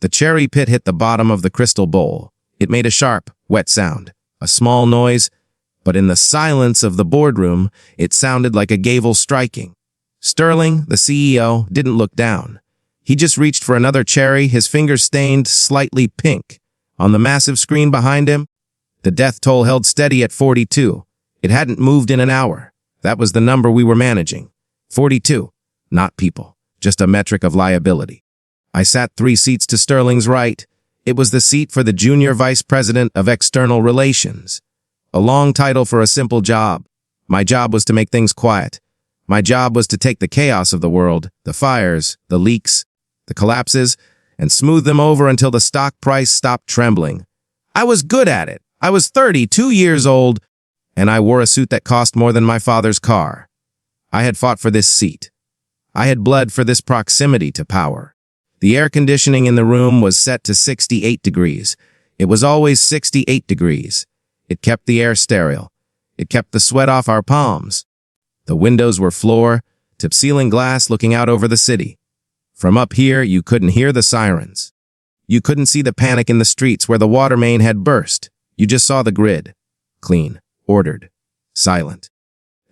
The cherry pit hit the bottom of the crystal bowl. It made a sharp, wet sound, a small noise, but in the silence of the boardroom, it sounded like a gavel striking. Sterling, the CEO, didn't look down. He just reached for another cherry, his fingers stained slightly pink. On the massive screen behind him, the death toll held steady at 42. It hadn't moved in an hour. That was the number we were managing. 42. Not people, just a metric of liability. I sat 3 seats to Sterling's right. It was the seat for the Junior Vice President of External Relations. A long title for a simple job. My job was to make things quiet. My job was to take the chaos of the world, the fires, the leaks, the collapses, and smooth them over until the stock price stopped trembling. I was good at it. I was 32 years old, and I wore a suit that cost more than my father's car. I had fought for this seat. I had bled for this proximity to power. The air conditioning in the room was set to 68 degrees. It was always 68 degrees. It kept the air sterile. It kept the sweat off our palms. The windows were floor-to-ceiling glass looking out over the city. From up here, you couldn't hear the sirens. You couldn't see the panic in the streets where the water main had burst. You just saw the grid. Clean, ordered, silent.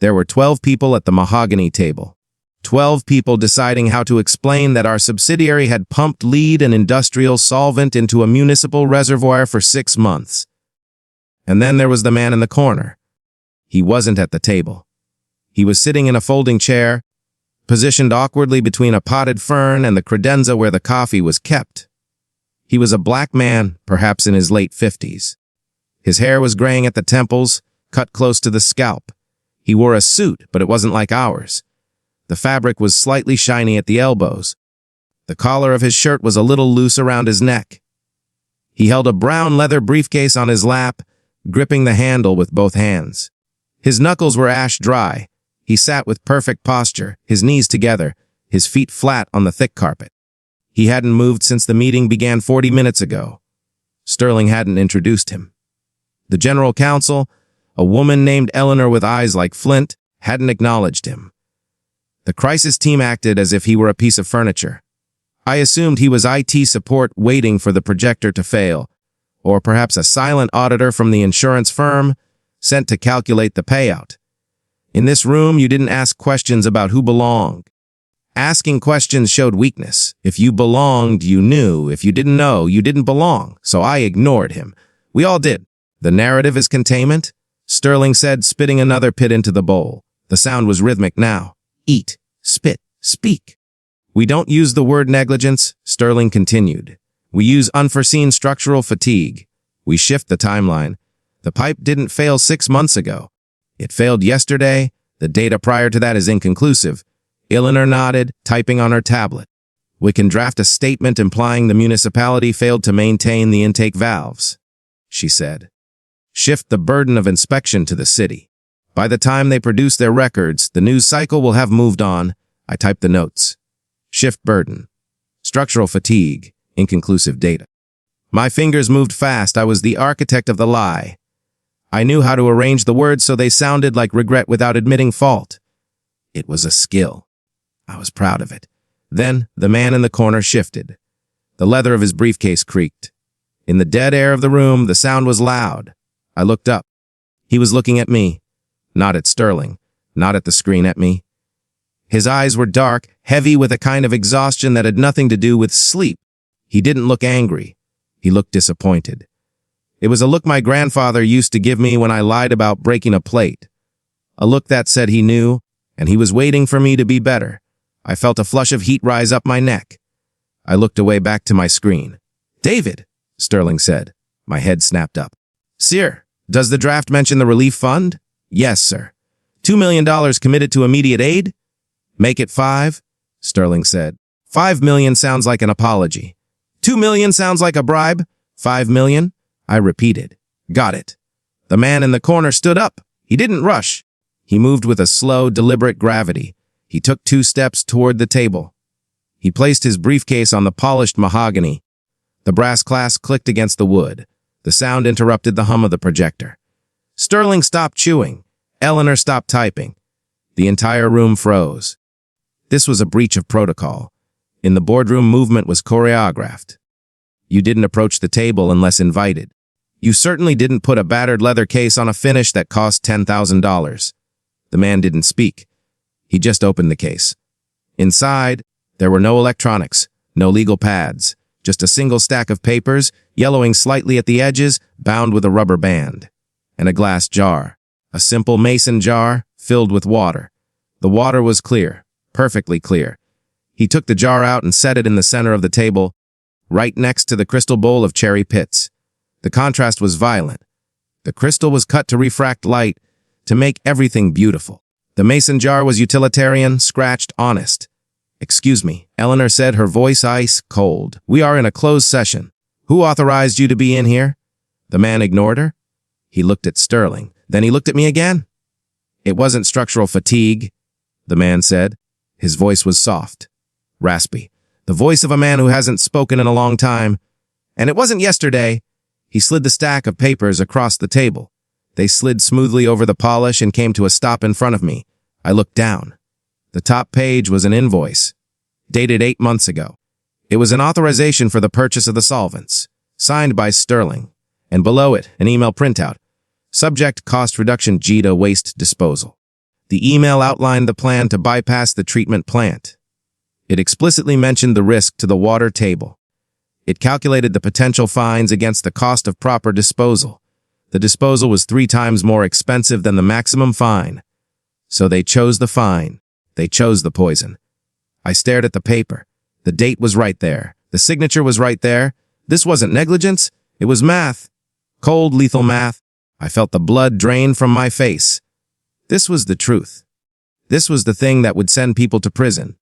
There were 12 people at the mahogany table. 12 people deciding how to explain that our subsidiary had pumped lead and industrial solvent into a municipal reservoir for 6 months. And then there was the man in the corner. He wasn't at the table. He was sitting in a folding chair, positioned awkwardly between a potted fern and the credenza where the coffee was kept. He was a black man, perhaps in his late 50s. His hair was graying at the temples, cut close to the scalp. He wore a suit, but it wasn't like ours. The fabric was slightly shiny at the elbows. The collar of his shirt was a little loose around his neck. He held a brown leather briefcase on his lap, gripping the handle with both hands. His knuckles were ash dry. He sat with perfect posture, his knees together, his feet flat on the thick carpet. He hadn't moved since the meeting began 40 minutes ago. Sterling hadn't introduced him. The general counsel, a woman named Eleanor with eyes like flint, hadn't acknowledged him. The crisis team acted as if he were a piece of furniture. I assumed he was IT support waiting for the projector to fail, or perhaps a silent auditor from the insurance firm sent to calculate the payout. In this room, you didn't ask questions about who belonged. Asking questions showed weakness. If you belonged, you knew. If you didn't know, you didn't belong. So I ignored him. We all did. The narrative is containment, Sterling said, spitting another pit into the bowl. The sound was rhythmic now. Eat, spit, speak. We don't use the word negligence, Sterling continued. We use unforeseen structural fatigue. We shift the timeline. The pipe didn't fail 6 months ago. It failed yesterday. The data prior to that is inconclusive. Eleanor nodded, typing on her tablet. We can draft a statement implying the municipality failed to maintain the intake valves, she said. Shift the burden of inspection to the city. By the time they produce their records, the news cycle will have moved on. I typed the notes. Shift burden. Structural fatigue. Inconclusive data. My fingers moved fast. I was the architect of the lie. I knew how to arrange the words so they sounded like regret without admitting fault. It was a skill. I was proud of it. Then, the man in the corner shifted. The leather of his briefcase creaked. In the dead air of the room, the sound was loud. I looked up. He was looking at me. Not at Sterling. Not at the screen at me. His eyes were dark, heavy with a kind of exhaustion that had nothing to do with sleep. He didn't look angry. He looked disappointed. It was a look my grandfather used to give me when I lied about breaking a plate. A look that said he knew, and he was waiting for me to be better. I felt a flush of heat rise up my neck. I looked away back to my screen. David, Sterling said. My head snapped up. Sir, does the draft mention the relief fund? Yes, sir. $2 million committed to immediate aid? Make it 5, Sterling said. 5 million sounds like an apology. 2 million sounds like a bribe. 5 million? I repeated. Got it. The man in the corner stood up. He didn't rush. He moved with a slow, deliberate gravity. He took 2 steps toward the table. He placed his briefcase on the polished mahogany. The brass clasp clicked against the wood. The sound interrupted the hum of the projector. Sterling stopped chewing. Eleanor stopped typing. The entire room froze. This was a breach of protocol. In the boardroom, movement was choreographed. You didn't approach the table unless invited. You certainly didn't put a battered leather case on a finish that cost $10,000. The man didn't speak. He just opened the case. Inside, there were no electronics, no legal pads, just a single stack of papers, yellowing slightly at the edges, bound with a rubber band, and a glass jar, a simple mason jar filled with water. The water was clear, perfectly clear. He took the jar out and set it in the center of the table, right next to the crystal bowl of cherry pits. The contrast was violent. The crystal was cut to refract light, to make everything beautiful. The mason jar was utilitarian, scratched, honest. "Excuse me," Eleanor said, her voice ice cold. "We are in a closed session. Who authorized you to be in here?" The man ignored her. He looked at Sterling. Then he looked at me again. "It wasn't structural fatigue," the man said. His voice was soft, raspy, the voice of a man who hasn't spoken in a long time. "And it wasn't yesterday." He slid the stack of papers across the table. They slid smoothly over the polish and came to a stop in front of me. I looked down. The top page was an invoice, dated 8 months ago. It was an authorization for the purchase of the solvents, signed by Sterling, and below it, an email printout. Subject: cost reduction Jita waste disposal. The email outlined the plan to bypass the treatment plant. It explicitly mentioned the risk to the water table. It calculated the potential fines against the cost of proper disposal. The disposal was 3 times more expensive than the maximum fine. So they chose the fine. They chose the poison. I stared at the paper. The date was right there. The signature was right there. This wasn't negligence. It was math. Cold, lethal math. I felt the blood drain from my face. This was the truth. This was the thing that would send people to prison.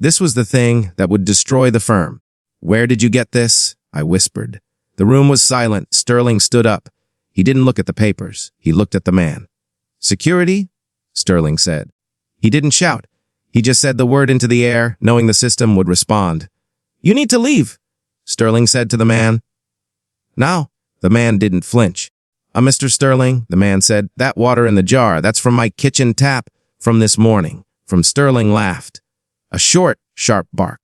This was the thing that would destroy the firm. "Where did you get this?" I whispered. The room was silent. Sterling stood up. He didn't look at the papers. He looked at the man. "Security?" Sterling said. He didn't shout. He just said the word into the air, knowing the system would respond. "You need to leave," Sterling said to the man. "Now." The man didn't flinch. Mr. Sterling," the man said, "that water in the jar, that's from my kitchen tap from this morning." Sterling laughed. A short, sharp bark.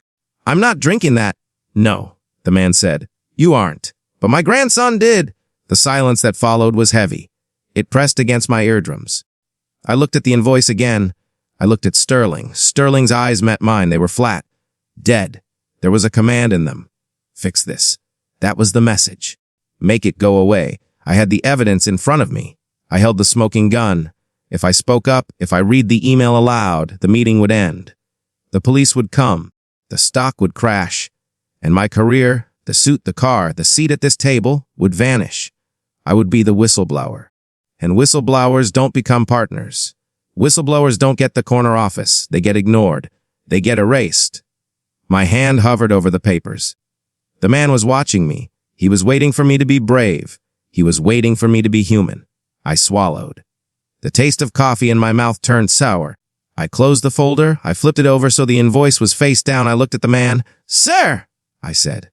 "I'm not drinking that." "No," the man said. "You aren't. But my grandson did." The silence that followed was heavy. It pressed against my eardrums. I looked at the invoice again. I looked at Sterling. Sterling's eyes met mine. They were flat. Dead. There was a command in them. Fix this. That was the message. Make it go away. I had the evidence in front of me. I held the smoking gun. If I spoke up, if I read the email aloud, the meeting would end. The police would come. The stock would crash. And my career, the suit, the car, the seat at this table would vanish. I would be the whistleblower. And whistleblowers don't become partners. Whistleblowers don't get the corner office. They get ignored. They get erased. My hand hovered over the papers. The man was watching me. He was waiting for me to be brave. He was waiting for me to be human. I swallowed. The taste of coffee in my mouth turned sour. I closed the folder. I flipped it over so the invoice was face down. I looked at the man. "Sir," I said.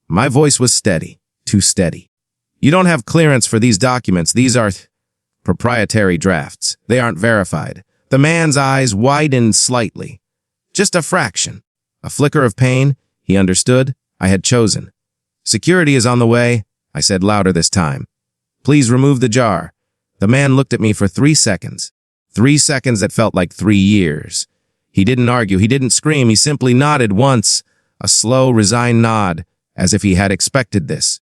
My voice was steady, too steady. "You don't have clearance for these documents. These are proprietary drafts. They aren't verified." The man's eyes widened slightly. Just a fraction. A flicker of pain. He understood. I had chosen. "Security is on the way," I said louder this time. "Please remove the jar." The man looked at me for 3 seconds. 3 seconds that felt like 3 years. He didn't argue. He didn't scream. He simply nodded once. A slow, resigned nod, as if he had expected this.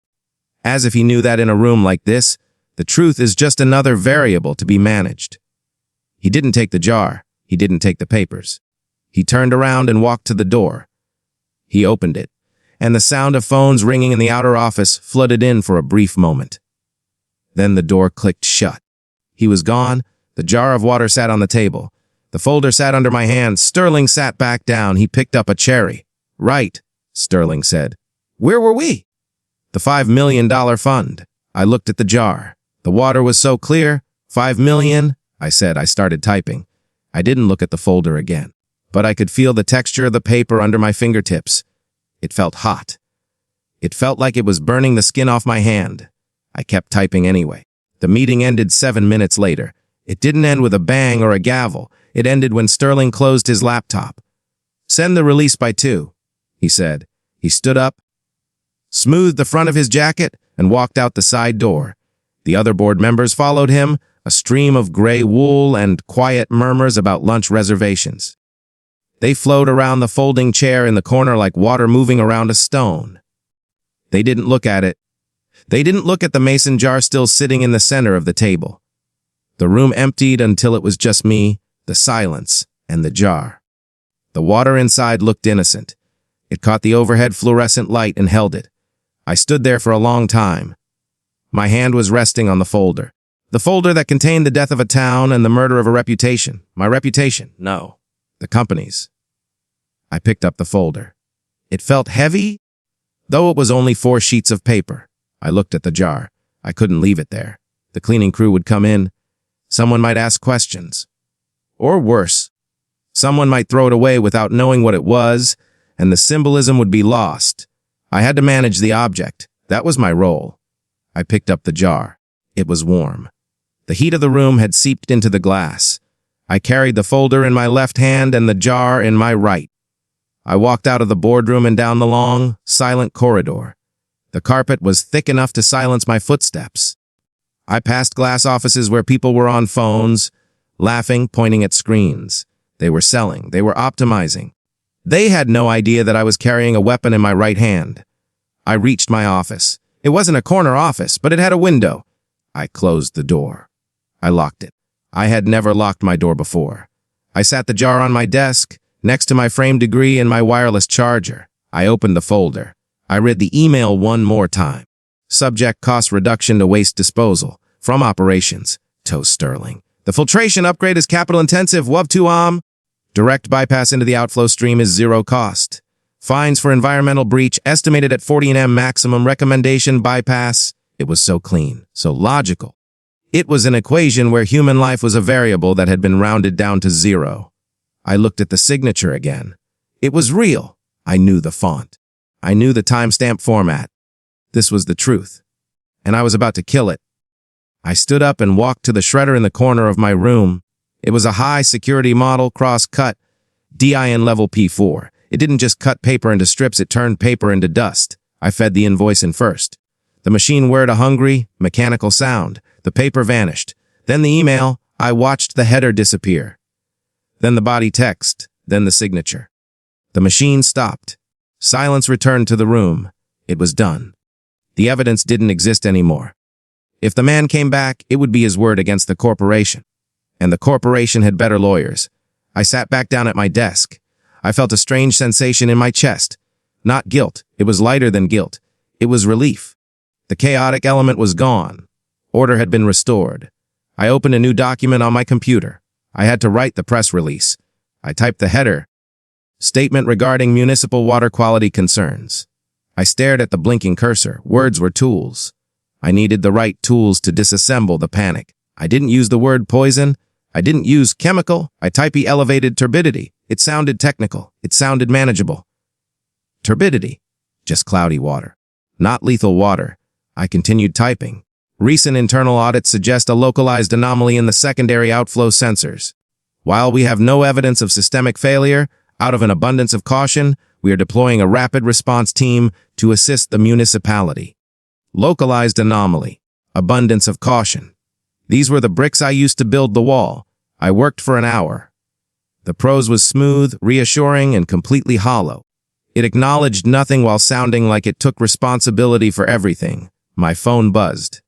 As if he knew that in a room like this, the truth is just another variable to be managed. He didn't take the jar. He didn't take the papers. He turned around and walked to the door. He opened it, and the sound of phones ringing in the outer office flooded in for a brief moment. Then the door clicked shut. He was gone. The jar of water sat on the table. The folder sat under my hand. Sterling sat back down. He picked up a cherry. "Right," Sterling said. "Where were we?" "The $5 million fund." I looked at the jar. The water was so clear. $5 million, I said. I started typing. I didn't look at the folder again, but I could feel the texture of the paper under my fingertips. It felt hot. It felt like it was burning the skin off my hand. I kept typing anyway. The meeting ended 7 minutes later. It didn't end with a bang or a gavel. It ended when Sterling closed his laptop. "Send the release by 2, he said. He stood up. smoothed the front of his jacket, and walked out the side door. The other board members followed him, a stream of gray wool and quiet murmurs about lunch reservations. They flowed around the folding chair in the corner like water moving around a stone. They didn't look at it. They didn't look at the mason jar still sitting in the center of the table. The room emptied until it was just me, the silence, and the jar. The water inside looked innocent. It caught the overhead fluorescent light and held it. I stood there for a long time. My hand was resting on the folder. The folder that contained the death of a town and the murder of a reputation. My reputation? No. The company's. I picked up the folder. It felt heavy, though it was only 4 sheets of paper. I looked at the jar. I couldn't leave it there. The cleaning crew would come in. Someone might ask questions. Or worse, someone might throw it away without knowing what it was, and the symbolism would be lost. I had to manage the object. That was my role. I picked up the jar. It was warm. The heat of the room had seeped into the glass. I carried the folder in my left hand and the jar in my right. I walked out of the boardroom and down the long, silent corridor. The carpet was thick enough to silence my footsteps. I passed glass offices where people were on phones, laughing, pointing at screens. They were selling. They were optimizing. They had no idea that I was carrying a weapon in my right hand. I reached my office. It wasn't a corner office, but it had a window. I closed the door. I locked it. I had never locked my door before. I sat the jar on my desk, next to my framed degree and my wireless charger. I opened the folder. I read the email one more time. Subject: cost reduction to waste disposal. From operations. Toast Sterling. The filtration upgrade is capital intensive. Wub2 Direct bypass into the outflow stream is 0 cost. Fines for environmental breach estimated at 40 m maximum. Recommendation: bypass. It was so clean, so logical. It was an equation where human life was a variable that had been rounded down to 0. I looked at the signature again. It was real. I knew the font. I knew the timestamp format. This was the truth. And I was about to kill it. I stood up and walked to the shredder in the corner of my room. It was a high-security model cross-cut, DIN level P4. It didn't just cut paper into strips, it turned paper into dust. I fed the invoice in first. The machine whirred a hungry, mechanical sound. The paper vanished. Then the email. I watched the header disappear. Then the body text. Then the signature. The machine stopped. Silence returned to the room. It was done. The evidence didn't exist anymore. If the man came back, it would be his word against the corporation. And the corporation had better lawyers. I sat back down at my desk. I felt a strange sensation in my chest. Not guilt. It was lighter than guilt. It was relief. The chaotic element was gone. Order had been restored. I opened a new document on my computer. I had to write the press release. I typed the header. Statement regarding municipal water quality concerns. I stared at the blinking cursor. Words were tools. I needed the right tools to disassemble the panic. I didn't use the word poison. I didn't use chemical. I typed elevated turbidity. It sounded technical. It sounded manageable. Turbidity. Just cloudy water. Not lethal water. I continued typing. Recent internal audits suggest a localized anomaly in the secondary outflow sensors. While we have no evidence of systemic failure, out of an abundance of caution, we are deploying a rapid response team to assist the municipality. Localized anomaly. Abundance of caution. These were the bricks I used to build the wall. I worked for an hour. The prose was smooth, reassuring, and completely hollow. It acknowledged nothing while sounding like it took responsibility for everything. My phone buzzed.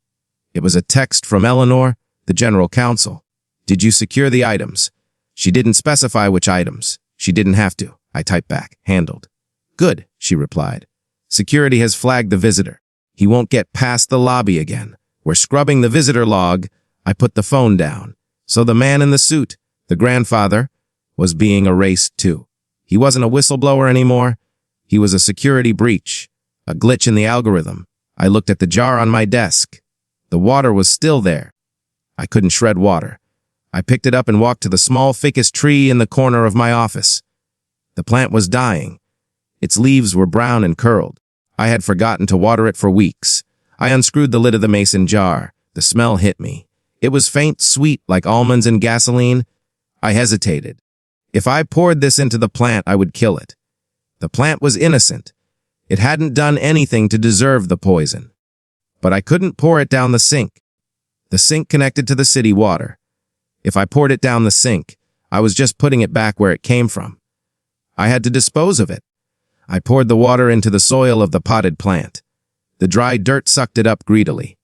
It was a text from Eleanor, the general counsel. Did you secure the items? She didn't specify which items. She didn't have to. I typed back. Handled. Good, she replied. Security has flagged the visitor. He won't get past the lobby again. We're scrubbing the visitor log. I put the phone down. So the man in the suit, the grandfather, was being erased too. He wasn't a whistleblower anymore. He was a security breach, a glitch in the algorithm. I looked at the jar on my desk. The water was still there. I couldn't shred water. I picked it up and walked to the small ficus tree in the corner of my office. The plant was dying. Its leaves were brown and curled. I had forgotten to water it for weeks. I unscrewed the lid of the mason jar. The smell hit me. It was faint, sweet, like almonds and gasoline. I hesitated. If I poured this into the plant, I would kill it. The plant was innocent. It hadn't done anything to deserve the poison. But I couldn't pour it down the sink. The sink connected to the city water. If I poured it down the sink, I was just putting it back where it came from. I had to dispose of it. I poured the water into the soil of the potted plant. The dry dirt sucked it up greedily.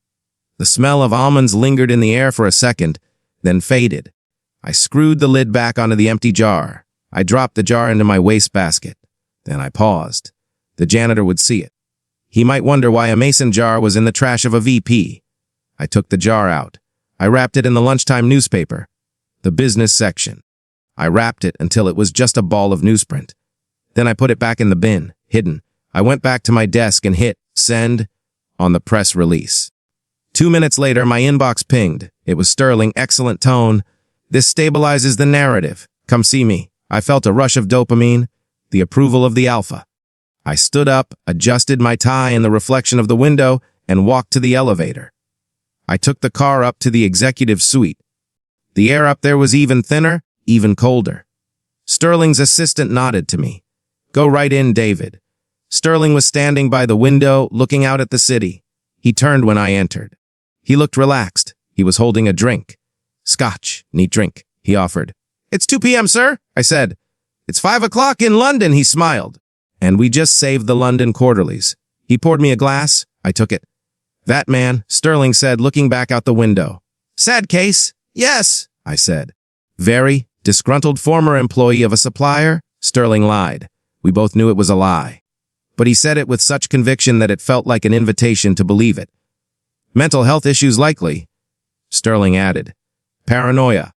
The smell of almonds lingered in the air for a second, then faded. I screwed the lid back onto the empty jar. I dropped the jar into my wastebasket. Then I paused. The janitor would see it. He might wonder why a mason jar was in the trash of a VP. I took the jar out. I wrapped it in the lunchtime newspaper, the business section. I wrapped it until it was just a ball of newsprint. Then I put it back in the bin, hidden. I went back to my desk and hit send on the press release. 2 minutes later, my inbox pinged. It was Sterling, excellent tone. This stabilizes the narrative. Come see me. I felt a rush of dopamine, the approval of the alpha. I stood up, adjusted my tie in the reflection of the window, and walked to the elevator. I took the car up to the executive suite. The air up there was even thinner, even colder. Sterling's assistant nodded to me. Go right in, David. Sterling was standing by the window, looking out at the city. He turned when I entered. He looked relaxed. He was holding a drink. Scotch, neat drink, he offered. It's 2 p.m., sir, I said. It's 5 o'clock in London, he smiled. And we just saved the London quarterlies. He poured me a glass. I took it. That man, Sterling said, looking back out the window. Sad case. Yes, I said. Very disgruntled former employee of a supplier? Sterling lied. We both knew it was a lie. But he said it with such conviction that it felt like an invitation to believe it. Mental health issues likely, Sterling added. Paranoia.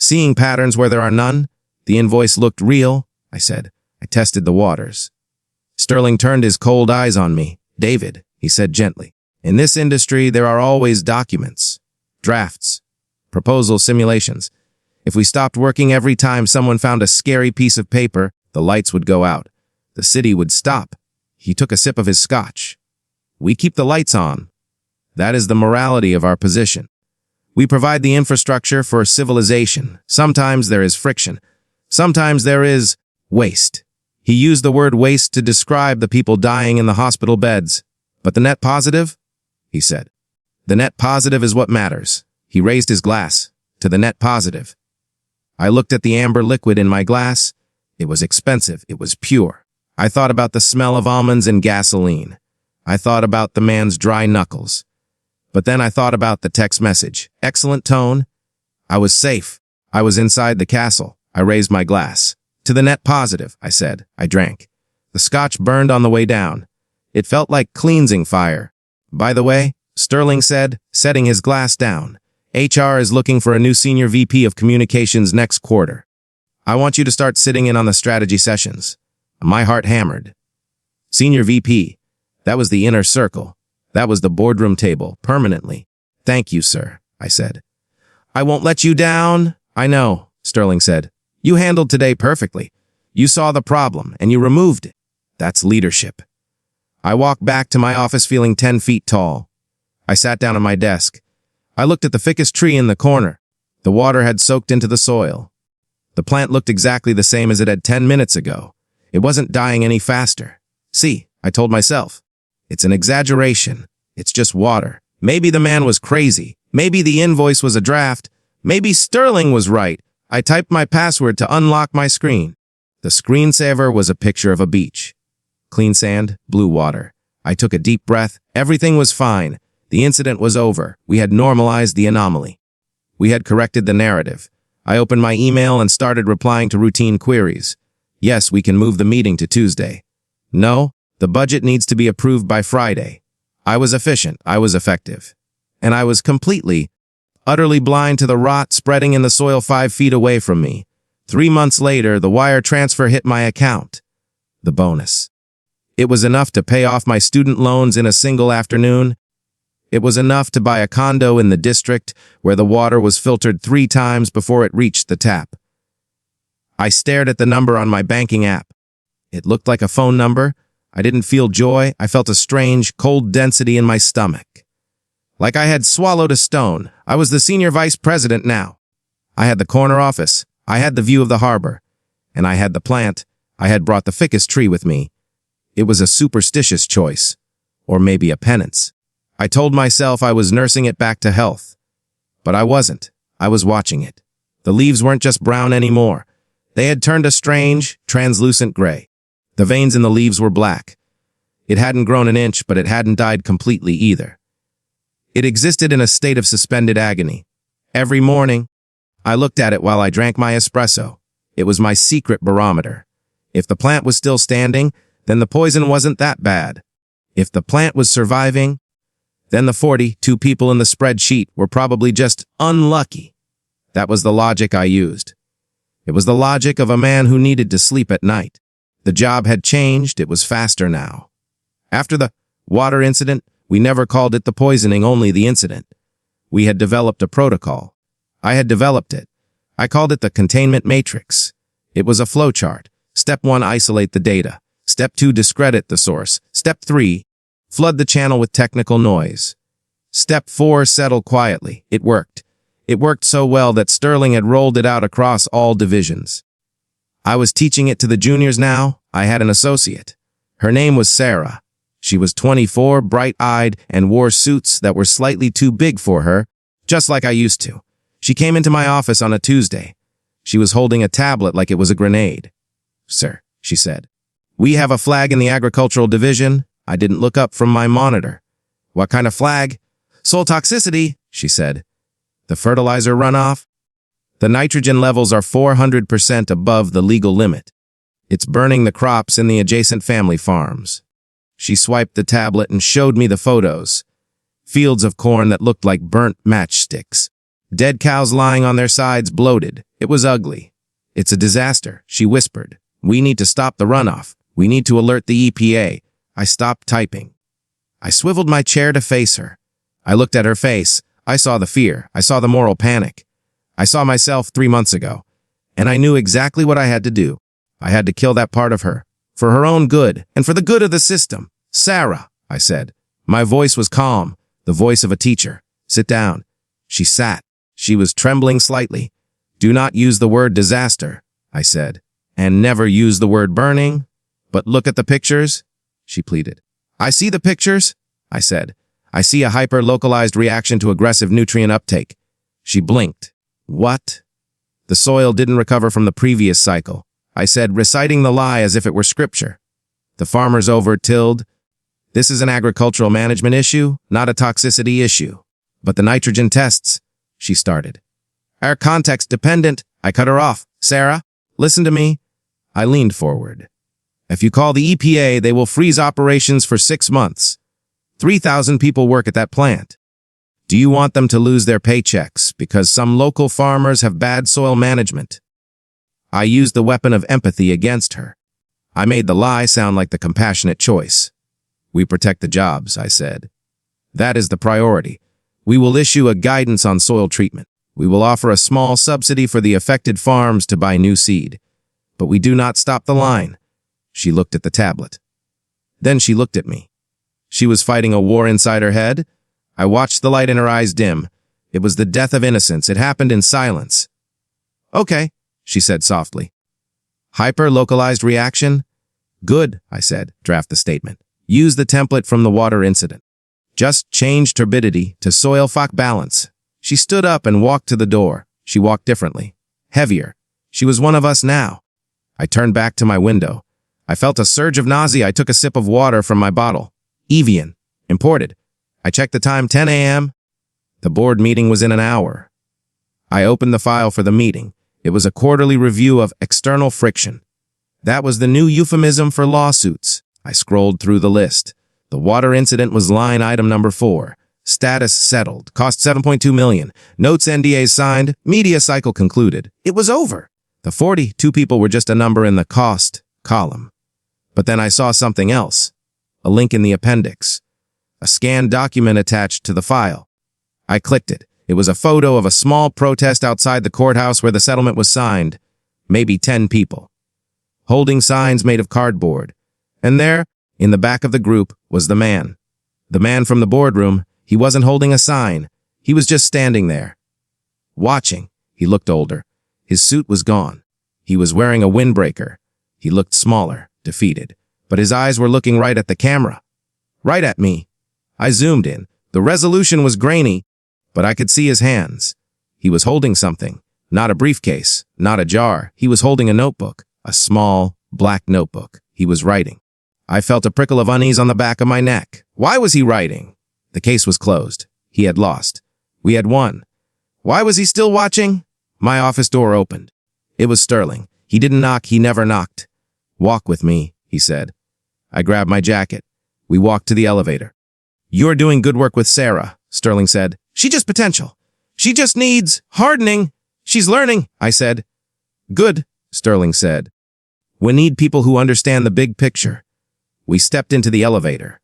Seeing patterns where there are none? The invoice looked real, I said. I tested the waters. Sterling turned his cold eyes on me. David, he said gently. In this industry, there are always documents, drafts, proposal simulations. If we stopped working every time someone found a scary piece of paper, the lights would go out. The city would stop. He took a sip of his scotch. We keep the lights on. That is the morality of our position. We provide the infrastructure for civilization. Sometimes there is friction. Sometimes there is waste. He used the word waste to describe the people dying in the hospital beds. But the net positive? He said. The net positive is what matters. He raised his glass to the net positive. I looked at the amber liquid in my glass. It was expensive. It was pure. I thought about the smell of almonds and gasoline. I thought about the man's dry knuckles. But then I thought about the text message. Excellent tone. I was safe. I was inside the castle. I raised my glass. To the net positive, I said. I drank. The scotch burned on the way down. It felt like cleansing fire. By the way, Sterling said, setting his glass down, HR is looking for a new senior VP of communications next quarter. I want you to start sitting in on the strategy sessions. My heart hammered. Senior VP. That was the inner circle. That was the boardroom table, permanently. Thank you, sir, I said. I won't let you down. I know, Sterling said. You handled today perfectly. You saw the problem, and you removed it. That's leadership. I walked back to my office feeling 10 feet tall. I sat down at my desk. I looked at the thickest tree in the corner. The water had soaked into the soil. The plant looked exactly the same as it had 10 minutes ago. It wasn't dying any faster. See, I told myself. It's an exaggeration. It's just water. Maybe the man was crazy. Maybe the invoice was a draft. Maybe Sterling was right. I typed my password to unlock my screen. The screensaver was a picture of a beach. Clean sand, blue water. I took a deep breath. Everything was fine. The incident was over. We had normalized the anomaly. We had corrected the narrative. I opened my email and started replying to routine queries. Yes, we can move the meeting to Tuesday. No, the budget needs to be approved by Friday. I was efficient. I was effective. And I was completely, utterly blind to the rot spreading in the soil 5 feet away from me. 3 months later, the wire transfer hit my account. The bonus. It was enough to pay off my student loans in a single afternoon. It was enough to buy a condo in the district where the water was filtered 3 times before it reached the tap. I stared at the number on my banking app. It looked like a phone number. I didn't feel joy. I felt a strange, cold density in my stomach. Like I had swallowed a stone. I was the senior vice president now. I had the corner office. I had the view of the harbor. And I had the plant. I had brought the thickest tree with me. It was a superstitious choice, or maybe a penance. I told myself I was nursing it back to health. But I wasn't. I was watching it. The leaves weren't just brown anymore. They had turned a strange, translucent gray. The veins in the leaves were black. It hadn't grown an inch, but it hadn't died completely either. It existed in a state of suspended agony. Every morning, I looked at it while I drank my espresso. It was my secret barometer. If the plant was still standing, then the poison wasn't that bad. If the plant was surviving, then the 42 people in the spreadsheet were probably just unlucky. That was the logic I used. It was the logic of a man who needed to sleep at night. The job had changed. It was faster now. After the water incident, we never called it the poisoning, only the incident. We had developed a protocol. I had developed it. I called it the containment matrix. It was a flowchart. Step 1, isolate the data. Step 2, discredit the source. Step 3, flood the channel with technical noise. Step 4, settle quietly. It worked. It worked so well that Sterling had rolled it out across all divisions. I was teaching it to the juniors now. I had an associate. Her name was Sarah. She was 24, bright-eyed, and wore suits that were slightly too big for her, just like I used to. She came into my office on a Tuesday. She was holding a tablet like it was a grenade. "Sir," she said, "we have a flag in the agricultural division." I didn't look up from my monitor. "What kind of flag?" "Soil toxicity," she said. "The fertilizer runoff?" "The nitrogen levels are 400% above the legal limit. It's burning the crops in the adjacent family farms." She swiped the tablet and showed me the photos. Fields of corn that looked like burnt matchsticks. Dead cows lying on their sides, bloated. It was ugly. "It's a disaster," she whispered. "We need to stop the runoff. We need to alert the EPA." I stopped typing. I swiveled my chair to face her. I looked at her face. I saw the fear. I saw the moral panic. I saw myself 3 months ago, and I knew exactly what I had to do. I had to kill that part of her, for her own good, and for the good of the system. "Sarah," I said. My voice was calm, the voice of a teacher. "Sit down." She sat. She was trembling slightly. "Do not use the word disaster," I said, "and never use the word burning. But look at the pictures," she pleaded. "I see the pictures," I said. "I see a hyper-localized reaction to aggressive nutrient uptake." She blinked. "What?" "The soil didn't recover from the previous cycle," I said, reciting the lie as if it were scripture. "The farmers over-tilled. This is an agricultural management issue, not a toxicity issue." "But the nitrogen tests," she started. "Are context-dependent," I cut her off. "Sarah, listen to me." I leaned forward. "If you call the EPA, they will freeze operations for 6 months. 3,000 people work at that plant. Do you want them to lose their paychecks because some local farmers have bad soil management?" I used the weapon of empathy against her. I made the lie sound like the compassionate choice. "We protect the jobs," I said. "That is the priority. We will issue a guidance on soil treatment. We will offer a small subsidy for the affected farms to buy new seed. But we do not stop the line." She looked at the tablet. Then she looked at me. She was fighting a war inside her head. I watched the light in her eyes dim. It was the death of innocence. It happened in silence. "Okay," she said softly. "Hyper-localized reaction?" "Good," I said. "Draft the statement. Use the template from the water incident. Just change turbidity to soil FOC balance." She stood up and walked to the door. She walked differently, heavier. She was one of us now. I turned back to my window. I felt a surge of nausea. I took a sip of water from my bottle. Evian. Imported. I checked the time, 10 a.m. The board meeting was in an hour. I opened the file for the meeting. It was a quarterly review of external friction. That was the new euphemism for lawsuits. I scrolled through the list. The water incident was line item number 4. Status settled. Cost $7.2 million. Notes NDAs signed. Media cycle concluded. It was over. The 42 people were just a number in the cost column. But then I saw something else. A link in the appendix. A scanned document attached to the file. I clicked it. It was a photo of a small protest outside the courthouse where the settlement was signed. Maybe 10 people. Holding signs made of cardboard. And there, in the back of the group, was the man. The man from the boardroom. He wasn't holding a sign. He was just standing there. Watching. He looked older. His suit was gone. He was wearing a windbreaker. He looked smaller, defeated. but his eyes were looking right at the camera. Right at me. I zoomed in. The resolution was grainy, but I could see his hands. He was holding something. Not a briefcase, not a jar. He was holding a notebook, a small, black notebook. He was writing. I felt a prickle of unease on the back of my neck. Why was he writing? The case was closed. He had lost. We had won. Why was he still watching? My office door opened. It was Sterling. He didn't knock, he never knocked. Walk with me, he said. I grabbed my jacket. We walked to the elevator. You're doing good work with Sarah, Sterling said. She just potential. She just needs hardening. She's learning, I said. Good, Sterling said. We need people who understand the big picture. We stepped into the elevator.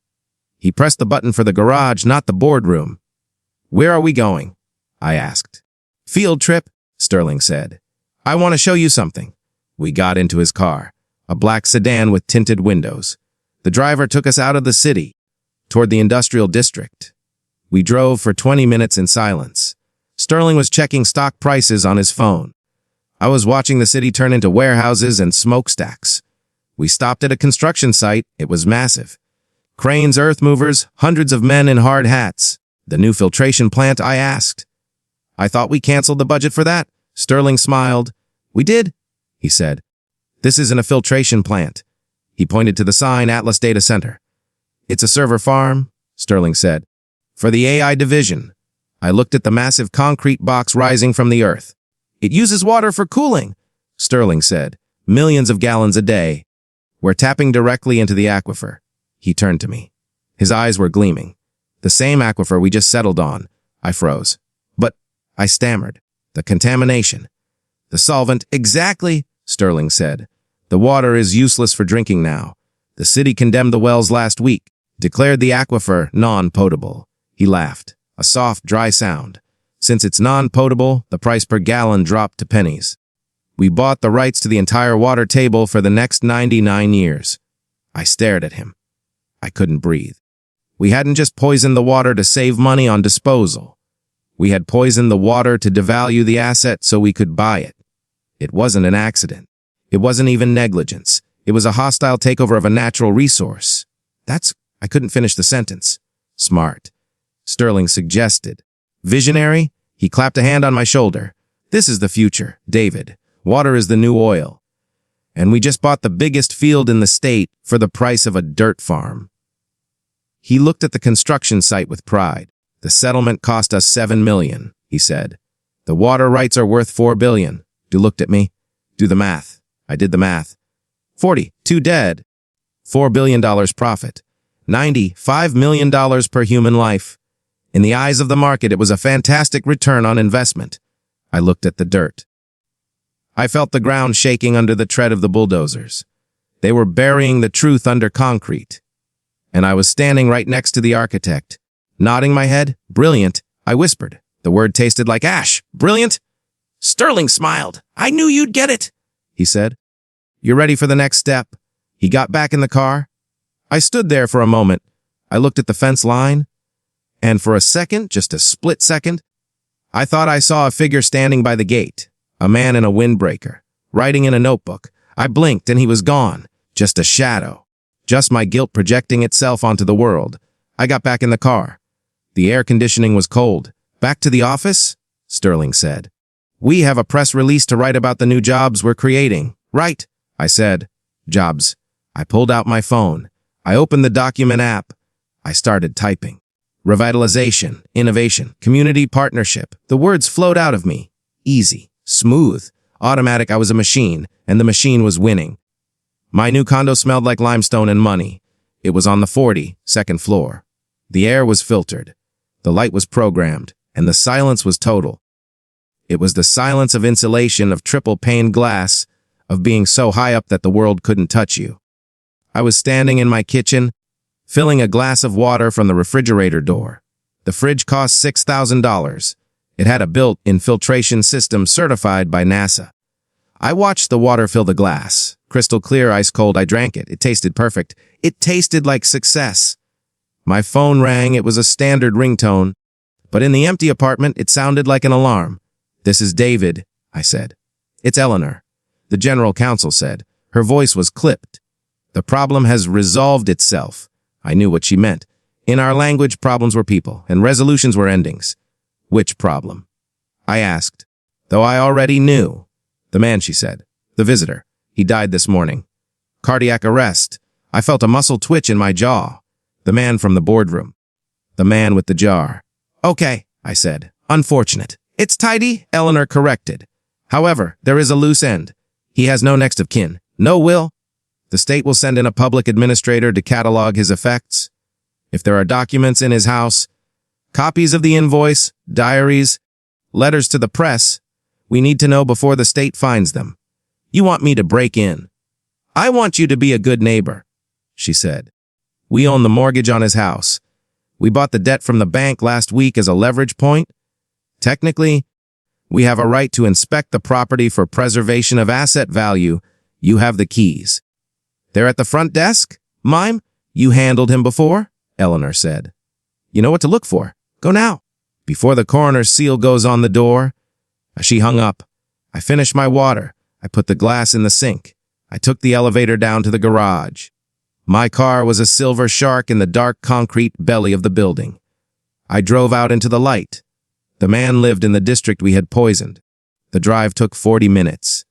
He pressed the button for the garage, not the boardroom. Where are we going? I asked. Field trip, Sterling said. I want to show you something. We got into his car, a black sedan with tinted windows. The driver took us out of the city, toward the industrial district. We drove for 20 minutes in silence. Sterling was checking stock prices on his phone. I was watching the city turn into warehouses and smokestacks. We stopped at a construction site. It was massive. Cranes, earth movers, hundreds of men in hard hats. The new filtration plant, I asked. I thought we canceled the budget for that. Sterling smiled. We did, he said. This isn't a filtration plant. He pointed to the sign, Atlas Data Center. It's a server farm, Sterling said. For the AI division. I looked at the massive concrete box rising from the earth. It uses water for cooling, Sterling said. Millions of gallons a day. We're tapping directly into the aquifer. He turned to me. His eyes were gleaming. The same aquifer we just settled on. I froze. But, I stammered. The contamination. The solvent, exactly, Sterling said. The water is useless for drinking now. The city condemned the wells last week, declared the aquifer non-potable. He laughed, a soft, dry sound. Since it's non-potable, the price per gallon dropped to pennies. We bought the rights to the entire water table for the next 99 years. I stared at him. I couldn't breathe. We hadn't just poisoned the water to save money on disposal. We had poisoned the water to devalue the asset so we could buy it. It wasn't an accident. It wasn't even negligence. It was a hostile takeover of a natural resource. I couldn't finish the sentence. Smart, Sterling suggested. Visionary? He clapped a hand on my shoulder. This is the future, David. Water is the new oil. And we just bought the biggest field in the state for the price of a dirt farm. He looked at the construction site with pride. The settlement cost us $7 million, he said. The water rights are worth $4 billion. Du looked at me. Do the math. I did the math. 40, 2 dead. $4 billion profit. $95 million per human life. In the eyes of the market, it was a fantastic return on investment. I looked at the dirt. I felt the ground shaking under the tread of the bulldozers. They were burying the truth under concrete. And I was standing right next to the architect. Nodding my head, brilliant, I whispered. The word tasted like ash. Brilliant? Sterling smiled. I knew you'd get it, he said. You're ready for the next step? He got back in the car. I stood there for a moment. I looked at the fence line. And for a second, just a split second, I thought I saw a figure standing by the gate. A man in a windbreaker, writing in a notebook. I blinked and he was gone. Just a shadow. Just my guilt projecting itself onto the world. I got back in the car. The air conditioning was cold. Back to the office? Sterling said. We have a press release to write about the new jobs we're creating. Right, I said. Jobs. I pulled out my phone. I opened the document app. I started typing. Revitalization, innovation, community partnership. The words flowed out of me. Easy, smooth, automatic. I was a machine, and the machine was winning. My new condo smelled like limestone and money. It was on the 42nd floor. The air was filtered. The light was programmed, and the silence was total. It was the silence of insulation, of triple-pane glass, of being so high up that the world couldn't touch you. I was standing in my kitchen, filling a glass of water from the refrigerator door. The fridge cost $6,000. It had a built-in filtration system certified by NASA. I watched the water fill the glass. Crystal clear, ice cold. I drank it. It tasted perfect. It tasted like success. My phone rang. It was a standard ringtone. But in the empty apartment, it sounded like an alarm. This is David, I said. It's Eleanor, the general counsel said. Her voice was clipped. The problem has resolved itself. I knew what she meant. In our language, problems were people, and resolutions were endings. Which problem? I asked, though I already knew. The man, she said. The visitor. He died this morning. Cardiac arrest. I felt a muscle twitch in my jaw. The man from the boardroom. The man with the jar. Okay, I said. Unfortunate. It's tidy, Eleanor corrected. However, there is a loose end. He has no next of kin. No will. The state will send in a public administrator to catalog his effects. If there are documents in his house, copies of the invoice, diaries, letters to the press, we need to know before the state finds them. You want me to break in? I want you to be a good neighbor, she said. We own the mortgage on his house. We bought the debt from the bank last week as a leverage point. Technically, we have a right to inspect the property for preservation of asset value. You have the keys. They're at the front desk? Mime, you handled him before? Eleanor said. You know what to look for. Go now. Before the coroner's seal goes on the door. She hung up. I finished my water. I put the glass in the sink. I took the elevator down to the garage. My car was a silver shark in the dark concrete belly of the building. I drove out into the light. The man lived in the district we had poisoned. The drive took 40 minutes.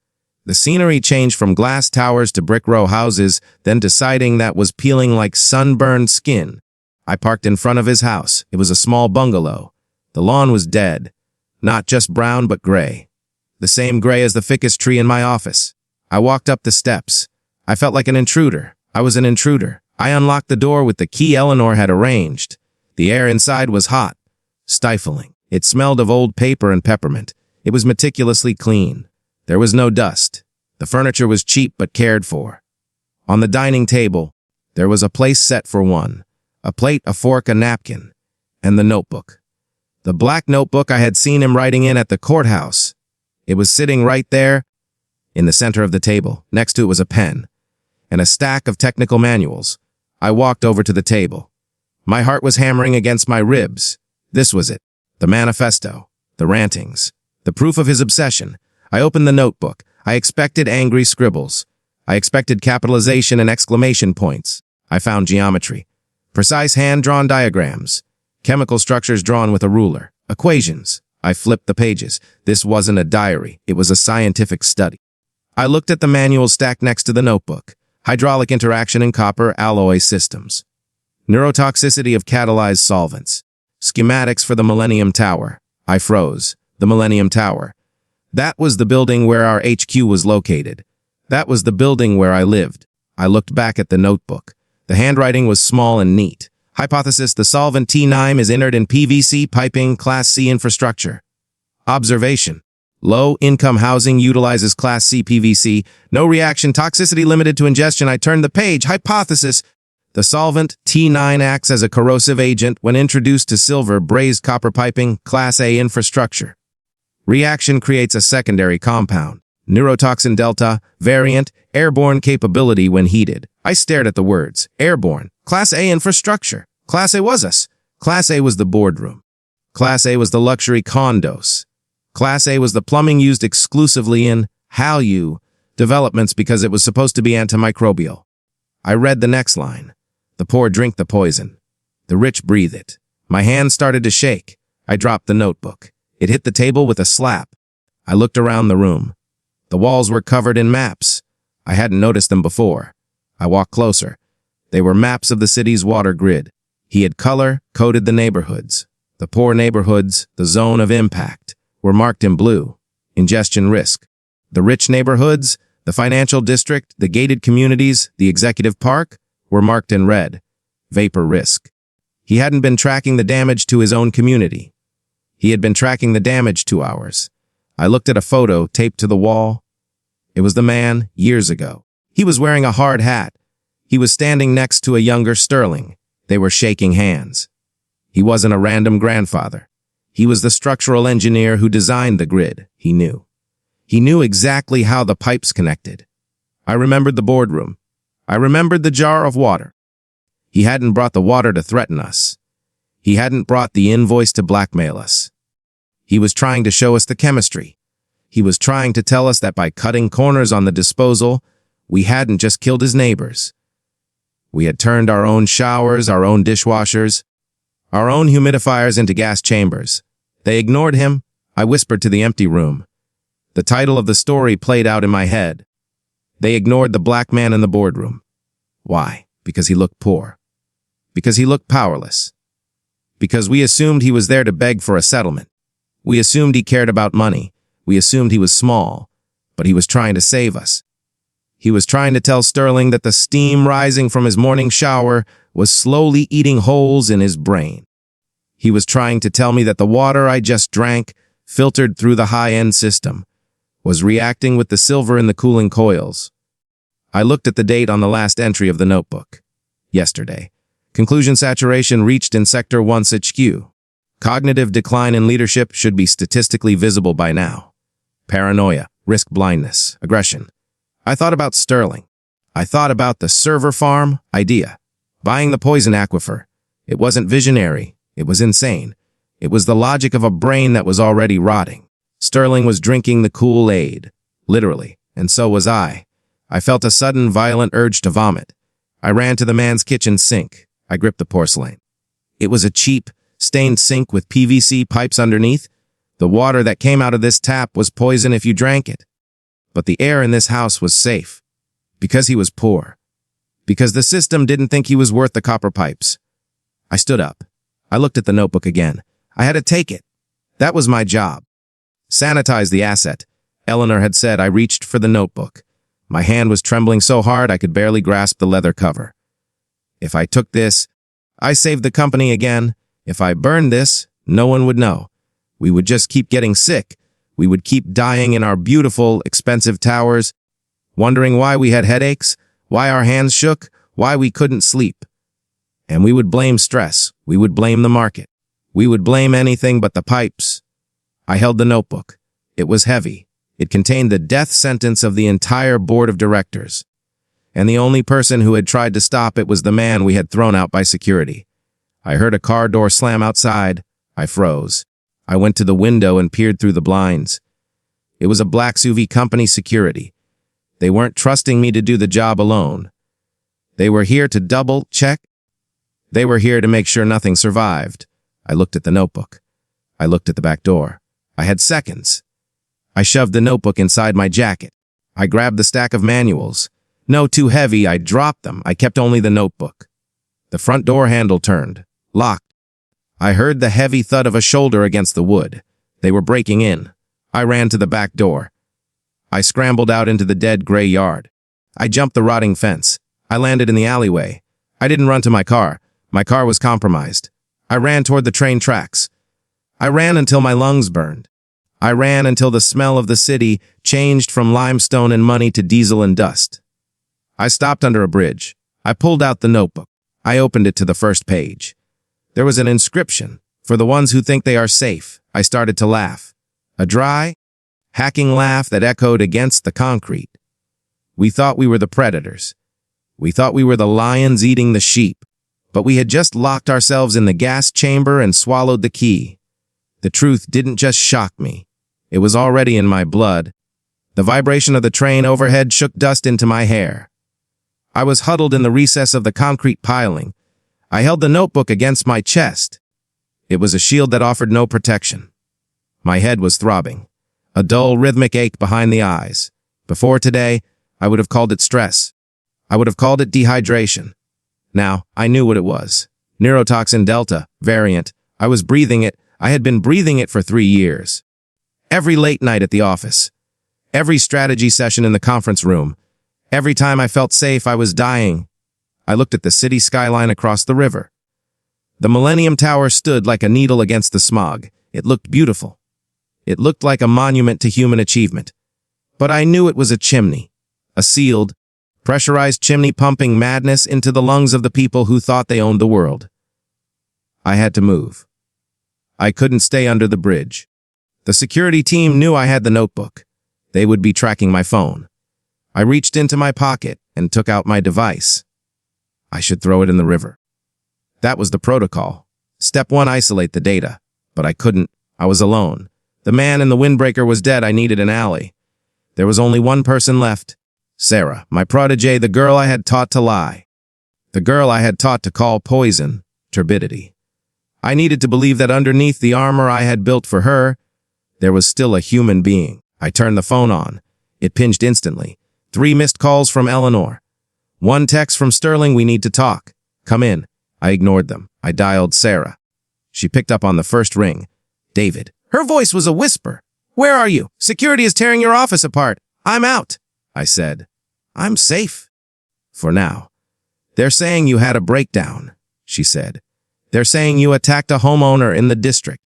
The scenery changed from glass towers to brick row houses, then deciding that was peeling like sunburned skin. I parked in front of his house. It was a small bungalow. The lawn was dead. Not just brown, but gray. The same gray as the ficus tree in my office. I walked up the steps. I felt like an intruder. I was an intruder. I unlocked the door with the key Eleanor had arranged. The air inside was hot, stifling. It smelled of old paper and peppermint. It was meticulously clean. There was no dust. The furniture was cheap but cared for. On the dining table, there was a place set for one. A plate, a fork, a napkin, and the notebook. The black notebook I had seen him writing in at the courthouse. It was sitting right there in the center of the table. Next to it was a pen and a stack of technical manuals. I walked over to the table. My heart was hammering against my ribs. This was it. The manifesto, the rantings, the proof of his obsession. I opened the notebook. I expected angry scribbles. I expected capitalization and exclamation points. I found geometry, precise hand-drawn diagrams, chemical structures drawn with a ruler, equations. I flipped the pages. This wasn't a diary. It was a scientific study. I looked at the manual stacked next to the notebook. Hydraulic interaction in copper alloy systems. Neurotoxicity of catalyzed solvents. Schematics for the Millennium Tower. I froze. The Millennium Tower. That was the building where our HQ was located. That was the building where I lived. I looked back at the notebook. The handwriting was small and neat. Hypothesis: the solvent T9 is entered in PVC piping Class C infrastructure. Observation: low-income housing utilizes Class C PVC. No reaction. Toxicity limited to ingestion. I turned the page. Hypothesis: the solvent T9 acts as a corrosive agent when introduced to silver brazed copper piping Class A infrastructure. Reaction creates a secondary compound. Neurotoxin delta, variant, airborne capability when heated. I stared at the words. Airborne. Class A infrastructure. Class A was us. Class A was the boardroom. Class A was the luxury condos. Class A was the plumbing used exclusively in HALU developments because it was supposed to be antimicrobial. I read the next line. The poor drink the poison. The rich breathe it. My hands started to shake. I dropped the notebook. It hit the table with a slap. I looked around the room. The walls were covered in maps. I hadn't noticed them before. I walked closer. They were maps of the city's water grid. He had color-coded the neighborhoods. The poor neighborhoods, the zone of impact, were marked in blue. Ingestion risk. The rich neighborhoods, the financial district, the gated communities, the executive park, were marked in red. Vapor risk. He hadn't been tracking the damage to his own community. He had been tracking the damage to ours. I looked at a photo taped to the wall. It was the man, years ago. He was wearing a hard hat. He was standing next to a younger Sterling. They were shaking hands. He wasn't a random grandfather. He was the structural engineer who designed the grid. He knew. He knew exactly how the pipes connected. I remembered the boardroom. I remembered the jar of water. He hadn't brought the water to threaten us. He hadn't brought the invoice to blackmail us. He was trying to show us the chemistry. He was trying to tell us that by cutting corners on the disposal, we hadn't just killed his neighbors. We had turned our own showers, our own dishwashers, our own humidifiers into gas chambers. They ignored him. I whispered to the empty room. The title of the story played out in my head. They ignored the black man in the boardroom. Why? Because he looked poor. Because he looked powerless. Because we assumed he was there to beg for a settlement. We assumed he cared about money. We assumed he was small. But he was trying to save us. He was trying to tell Sterling that the steam rising from his morning shower was slowly eating holes in his brain. He was trying to tell me that the water I just drank, filtered through the high-end system, was reacting with the silver in the cooling coils. I looked at the date on the last entry of the notebook. Yesterday. Conclusion saturation reached in Sector 1 HQ. Cognitive decline in leadership should be statistically visible by now. Paranoia, risk blindness, aggression. I thought about Sterling. I thought about the server farm idea. Buying the poison aquifer. It wasn't visionary. It was insane. It was the logic of a brain that was already rotting. Sterling was drinking the Kool-Aid. Literally. And so was I. I felt a sudden violent urge to vomit. I ran to the man's kitchen sink. I gripped the porcelain. It was a cheap, stained sink with PVC pipes underneath. The water that came out of this tap was poison if you drank it. But the air in this house was safe. Because he was poor. Because the system didn't think he was worth the copper pipes. I stood up. I looked at the notebook again. I had to take it. That was my job. Sanitize the asset. Eleanor had said. I reached for the notebook. My hand was trembling so hard I could barely grasp the leather cover. If I took this, I saved the company again. If I burned this, no one would know. We would just keep getting sick. We would keep dying in our beautiful, expensive towers, wondering why we had headaches, why our hands shook, why we couldn't sleep. And we would blame stress. We would blame the market. We would blame anything but the pipes. I held the notebook. It was heavy. It contained the death sentence of the entire board of directors. And the only person who had tried to stop it was the man we had thrown out by security. I heard a car door slam outside. I froze. I went to the window and peered through the blinds. It was a black SUV company security. They weren't trusting me to do the job alone. They were here to double-check. They were here to make sure nothing survived. I looked at the notebook. I looked at the back door. I had seconds. I shoved the notebook inside my jacket. I grabbed the stack of manuals. No, too heavy, I dropped them. I kept only the notebook. The front door handle turned. Locked. I heard the heavy thud of a shoulder against the wood. They were breaking in. I ran to the back door. I scrambled out into the dead gray yard. I jumped the rotting fence. I landed in the alleyway. I didn't run to my car. My car was compromised. I ran toward the train tracks. I ran until my lungs burned. I ran until the smell of the city changed from limestone and money to diesel and dust. I stopped under a bridge. I pulled out the notebook. I opened it to the first page. There was an inscription, for the ones who think they are safe. I started to laugh. A dry, hacking laugh that echoed against the concrete. We thought we were the predators. We thought we were the lions eating the sheep. But we had just locked ourselves in the gas chamber and swallowed the key. The truth didn't just shock me. It was already in my blood. The vibration of the train overhead shook dust into my hair. I was huddled in the recess of the concrete piling. I held the notebook against my chest. It was a shield that offered no protection. My head was throbbing, a dull, rhythmic ache behind the eyes. Before today, I would have called it stress. I would have called it dehydration. Now, I knew what it was. Neurotoxin Delta, variant. I was breathing it. I had been breathing it for 3 years. Every late night at the office. Every strategy session in the conference room. Every time I felt safe, I was dying. I looked at the city skyline across the river. The Millennium Tower stood like a needle against the smog. It looked beautiful. It looked like a monument to human achievement. But I knew it was a chimney, a sealed, pressurized chimney pumping madness into the lungs of the people who thought they owned the world. I had to move. I couldn't stay under the bridge. The security team knew I had the notebook. They would be tracking my phone. I reached into my pocket and took out my device. I should throw it in the river. That was the protocol. Step 1, isolate the data. But I couldn't. I was alone. The man in the windbreaker was dead. I needed an ally. There was only one person left. Sarah, my protégé, the girl I had taught to lie. The girl I had taught to call poison, turbidity. I needed to believe that underneath the armor I had built for her, there was still a human being. I turned the phone on. It pinged instantly. 3 missed calls from Eleanor. 1 text from Sterling, we need to talk. Come in. I ignored them. I dialed Sarah. She picked up on the first ring. David. Her voice was a whisper. Where are you? Security is tearing your office apart. I'm out. I said. I'm safe. For now. They're saying you had a breakdown, she said. They're saying you attacked a homeowner in the district.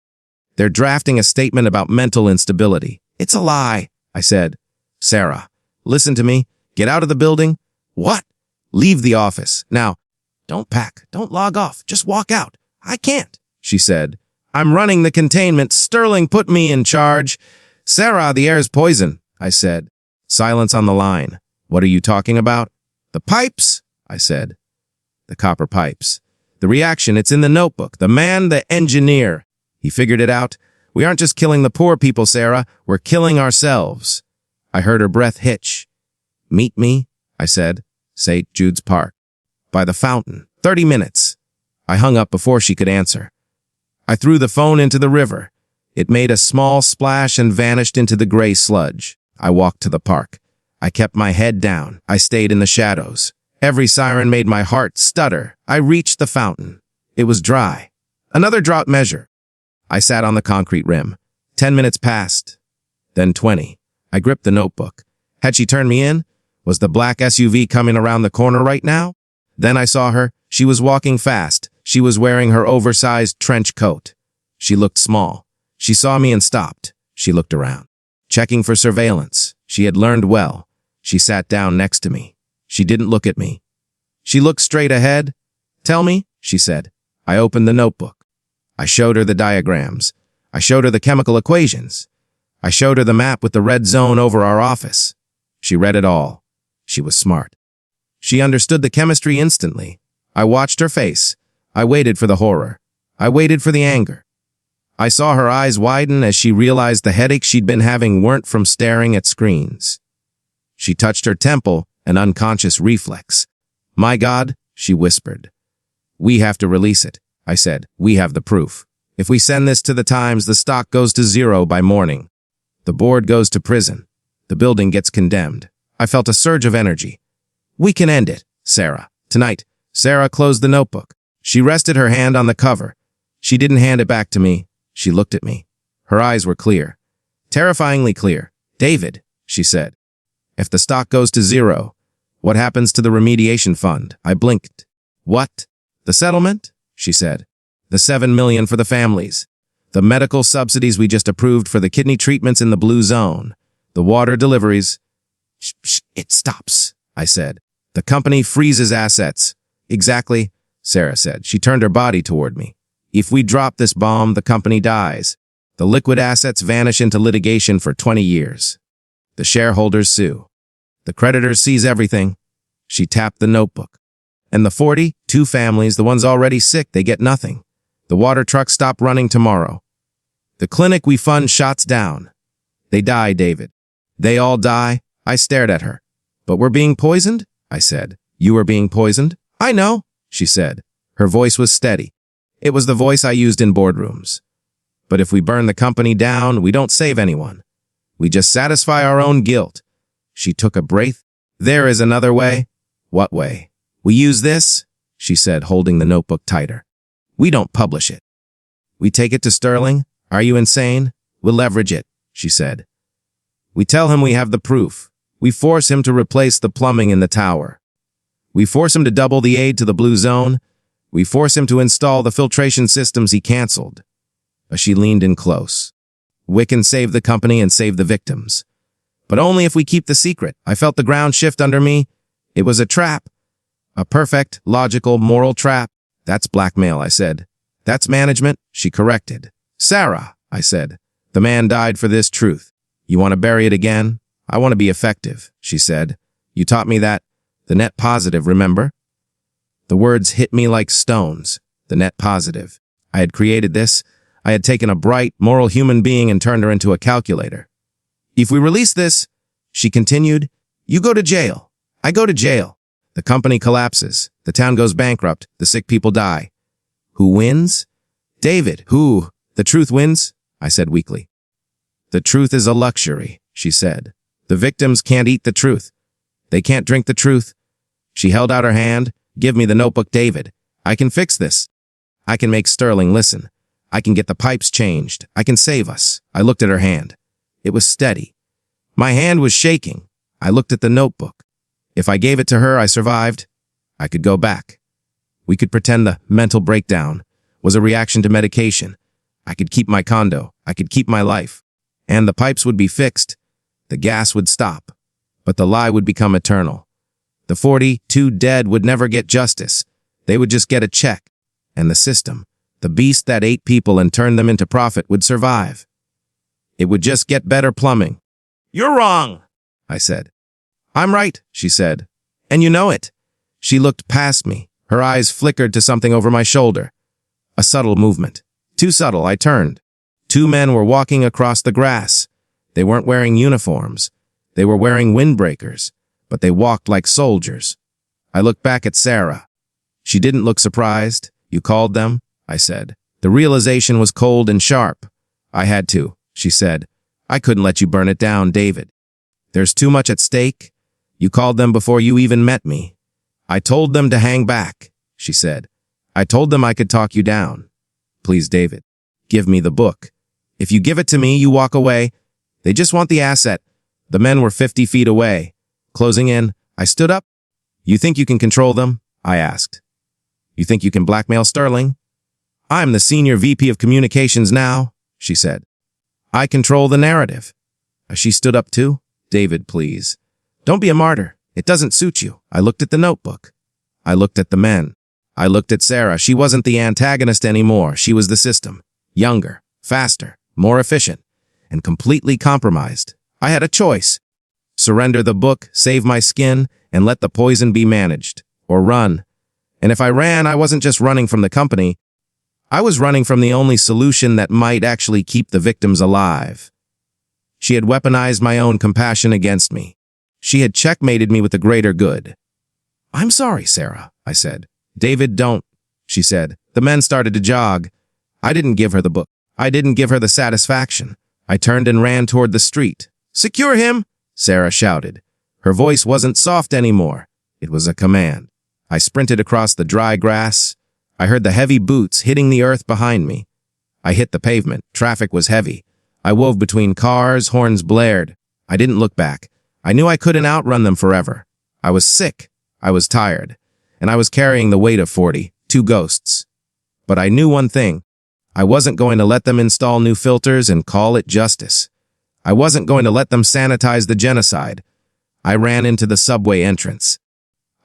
They're drafting a statement about mental instability. It's a lie, I said. Sarah, listen to me. Get out of the building. What? Leave the office. Now, don't pack. Don't log off. Just walk out. I can't, she said. I'm running the containment. Sterling put me in charge. Sarah, the air's poison, I said. Silence on the line. What are you talking about? The pipes, I said. The copper pipes. The reaction, it's in the notebook. The man, the engineer. He figured it out. We aren't just killing the poor people, Sarah. We're killing ourselves. I heard her breath hitch. Meet me, I said. St. Jude's Park. By the fountain. 30 minutes. I hung up before she could answer. I threw the phone into the river. It made a small splash and vanished into the gray sludge. I walked to the park. I kept my head down. I stayed in the shadows. Every siren made my heart stutter. I reached the fountain. It was dry. Another drought measure. I sat on the concrete rim. 10 minutes passed. Then 20. I gripped the notebook. Had she turned me in? Was the black SUV coming around the corner right now? Then I saw her. She was walking fast. She was wearing her oversized trench coat. She looked small. She saw me and stopped. She looked around. Checking for surveillance. She had learned well. She sat down next to me. She didn't look at me. She looked straight ahead. Tell me, she said. I opened the notebook. I showed her the diagrams. I showed her the chemical equations. I showed her the map with the red zone over our office. She read it all. She was smart. She understood the chemistry instantly. I watched her face. I waited for the horror. I waited for the anger. I saw her eyes widen as she realized the headaches she'd been having weren't from staring at screens. She touched her temple, an unconscious reflex. My God, she whispered. We have to release it, I said. We have the proof. If we send this to the Times, the stock goes to zero by morning. The board goes to prison. The building gets condemned. I felt a surge of energy. We can end it, Sarah. Tonight. Sarah closed the notebook. She rested her hand on the cover. She didn't hand it back to me. She looked at me. Her eyes were clear. Terrifyingly clear. David, she said. If the stock goes to zero, what happens to the remediation fund? I blinked. What? The settlement? She said. The $7 million for the families. The medical subsidies we just approved for the kidney treatments in the blue zone. The water deliveries. It stops, I said. The company freezes assets. Exactly, Sarah said. She turned her body toward me. If we drop this bomb, the company dies. The liquid assets vanish into litigation for 20 years. The shareholders sue. The creditors seize everything. She tapped the notebook. And the 42 families, the ones already sick, they get nothing. The water trucks stop running tomorrow. The clinic we fund shuts down. They die, David. They all die. I stared at her. But we're being poisoned? I said. You are being poisoned? I know, she said. Her voice was steady. It was the voice I used in boardrooms. But if we burn the company down, we don't save anyone. We just satisfy our own guilt. She took a breath. There is another way. What way? We use this, she said, holding the notebook tighter. We don't publish it. We take it to Sterling. Are you insane? We'll leverage it, she said. We tell him we have the proof. We force him to replace the plumbing in the tower. We force him to double the aid to the blue zone. We force him to install the filtration systems he canceled. But she leaned in close. We can save the company and save the victims. But only if we keep the secret. I felt the ground shift under me. It was a trap. A perfect, logical, moral trap. That's blackmail, I said. That's management, she corrected. Sarah, I said. The man died for this truth. You want to bury it again? I want to be effective, she said. You taught me that. The net positive, remember? The words hit me like stones. The net positive. I had created this. I had taken a bright, moral human being and turned her into a calculator. If we release this, she continued, you go to jail. I go to jail. The company collapses. The town goes bankrupt. The sick people die. Who wins? David. Who? The truth wins? I said weakly. The truth is a luxury, she said. The victims can't eat the truth. They can't drink the truth. She held out her hand. Give me the notebook, David. I can fix this. I can make Sterling listen. I can get the pipes changed. I can save us. I looked at her hand. It was steady. My hand was shaking. I looked at the notebook. If I gave it to her, I survived. I could go back. We could pretend the mental breakdown was a reaction to medication. I could keep my condo. I could keep my life. And the pipes would be fixed. The gas would stop. But the lie would become eternal. The 42 dead would never get justice. They would just get a check. And the system, the beast that ate people and turned them into profit, would survive. It would just get better plumbing. You're wrong, I said. I'm right, she said. And you know it. She looked past me. Her eyes flickered to something over my shoulder. A subtle movement. Too subtle, I turned. 2 men were walking across the grass. They weren't wearing uniforms. They were wearing windbreakers, but they walked like soldiers. I looked back at Sarah. She didn't look surprised. You called them? I said. The realization was cold and sharp. I had to, she said. I couldn't let you burn it down, David. There's too much at stake. You called them before you even met me. I told them to hang back, she said. I told them I could talk you down. Please, David, give me the book. If you give it to me, you walk away. They just want the asset. The men were 50 feet away. Closing in, I stood up. You think you can control them? I asked. You think you can blackmail Sterling? I'm the senior VP of communications now, she said. I control the narrative. She stood up too. David, please. Don't be a martyr. It doesn't suit you. I looked at the notebook. I looked at the men. I looked at Sarah. She wasn't the antagonist anymore. She was the system. Younger, faster, more efficient, and completely compromised. I had a choice. Surrender the book, save my skin, and let the poison be managed. Or run. And if I ran, I wasn't just running from the company. I was running from the only solution that might actually keep the victims alive. She had weaponized my own compassion against me. She had checkmated me with the greater good. I'm sorry, Sarah, I said. David, don't, she said. The men started to jog. I didn't give her the book. I didn't give her the satisfaction. I turned and ran toward the street. Secure him, Sarah shouted. Her voice wasn't soft anymore. It was a command. I sprinted across the dry grass. I heard the heavy boots hitting the earth behind me. I hit the pavement. Traffic was heavy. I wove between cars, horns blared. I didn't look back. I knew I couldn't outrun them forever. I was sick. I was tired. And I was carrying the weight of 42 ghosts. But I knew one thing. I wasn't going to let them install new filters and call it justice. I wasn't going to let them sanitize the genocide. I ran into the subway entrance.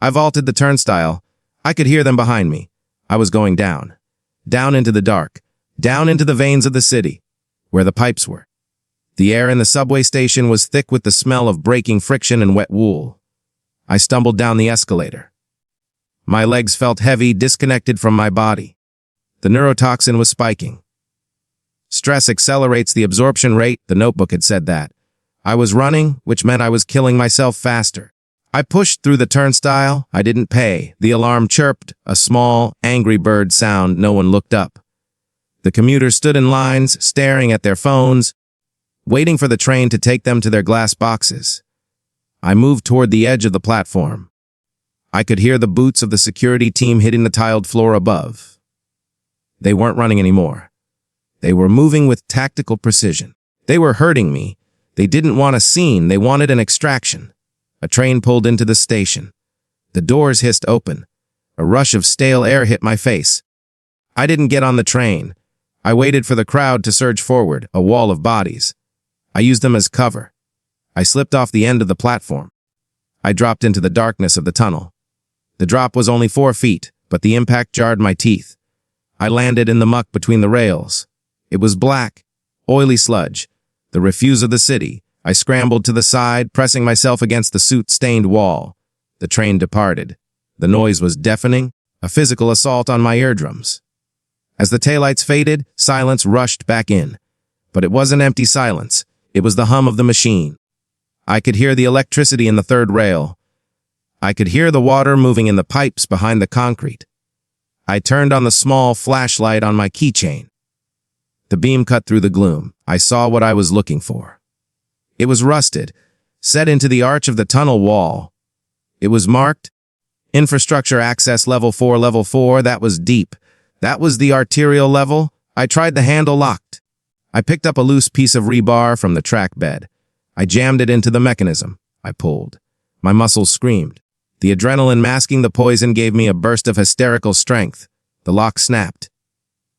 I vaulted the turnstile. I could hear them behind me. I was going down. Down into the dark. Down into the veins of the city, where the pipes were. The air in the subway station was thick with the smell of breaking friction and wet wool. I stumbled down the escalator. My legs felt heavy, disconnected from my body. The neurotoxin was spiking. Stress accelerates the absorption rate, the notebook had said that. I was running, which meant I was killing myself faster. I pushed through the turnstile. I didn't pay. The alarm chirped, a small, angry bird sound. No one looked up. The commuters stood in lines, staring at their phones, waiting for the train to take them to their glass boxes. I moved toward the edge of the platform. I could hear the boots of the security team hitting the tiled floor above. They weren't running anymore. They were moving with tactical precision. They were hurting me. They didn't want a scene. They wanted an extraction. A train pulled into the station. The doors hissed open. A rush of stale air hit my face. I didn't get on the train. I waited for the crowd to surge forward, a wall of bodies. I used them as cover. I slipped off the end of the platform. I dropped into the darkness of the tunnel. The drop was only 4 feet, but the impact jarred my teeth. I landed in the muck between the rails. It was black, oily sludge, the refuse of the city. I scrambled to the side, pressing myself against the soot-stained wall. The train departed. The noise was deafening, a physical assault on my eardrums. As the taillights faded, silence rushed back in. But it wasn't empty silence. It was the hum of the machine. I could hear the electricity in the third rail. I could hear the water moving in the pipes behind the concrete. I turned on the small flashlight on my keychain. The beam cut through the gloom. I saw what I was looking for. It was rusted, set into the arch of the tunnel wall. It was marked Infrastructure Access Level 4, Level 4. That was deep. That was the arterial level. I tried the handle locked. I picked up a loose piece of rebar from the track bed. I jammed it into the mechanism. I pulled. My muscles screamed. The adrenaline masking the poison gave me a burst of hysterical strength. The lock snapped.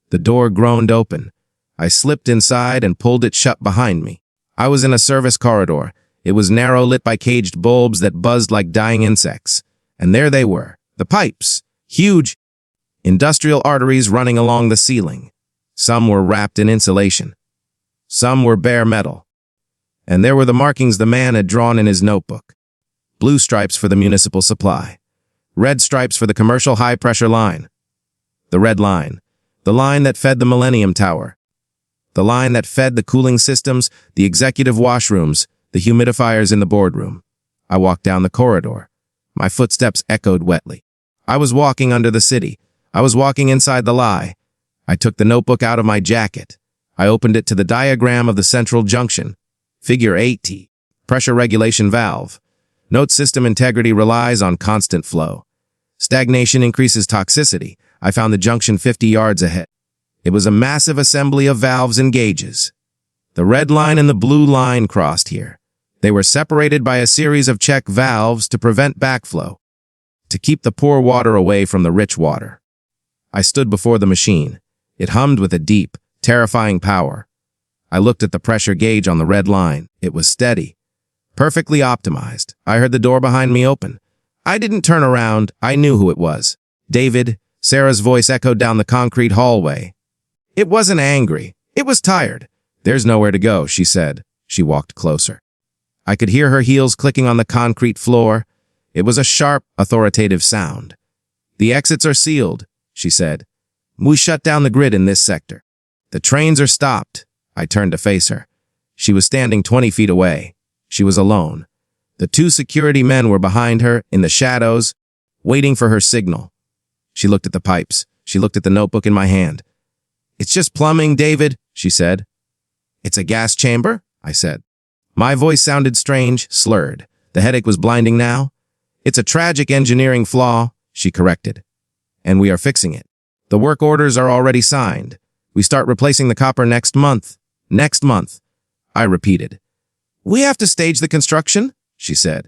The door groaned open. I slipped inside and pulled it shut behind me. I was in a service corridor. It was narrow, lit by caged bulbs that buzzed like dying insects. And there they were, the pipes, huge industrial arteries running along the ceiling. Some were wrapped in insulation. Some were bare metal. And there were the markings the man had drawn in his notebook. Blue stripes for the municipal supply. Red stripes for the commercial high-pressure line. The red line. The line that fed the Millennium Tower. The line that fed the cooling systems, the executive washrooms, the humidifiers in the boardroom. I walked down the corridor. My footsteps echoed wetly. I was walking under the city. I was walking inside the lie. I took the notebook out of my jacket. I opened it to the diagram of the central junction. Figure 8T. Pressure regulation valve. Note system integrity relies on constant flow. Stagnation increases toxicity. I found the junction 50 yards ahead. It was a massive assembly of valves and gauges. The red line and the blue line crossed here. They were separated by a series of check valves to prevent backflow, to keep the poor water away from the rich water. I stood before the machine. It hummed with a deep, terrifying power. I looked at the pressure gauge on the red line. It was steady, perfectly optimized. I heard the door behind me open. I didn't turn around. I knew who it was. David. Sarah's voice echoed down the concrete hallway. It wasn't angry. It was tired. There's nowhere to go, she said. She walked closer. I could hear her heels clicking on the concrete floor. It was a sharp, authoritative sound. The exits are sealed, she said. We shut down the grid in this sector. The trains are stopped. I turned to face her. She was standing 20 feet away. She was alone. The two security men were behind her, in the shadows, waiting for her signal. She looked at the pipes. She looked at the notebook in my hand. It's just plumbing, David, she said. It's a gas chamber, I said. My voice sounded strange, slurred. The headache was blinding now. It's a tragic engineering flaw, she corrected. And we are fixing it. The work orders are already signed. We start replacing the copper next month. Next month, I repeated. We have to stage the construction, she said.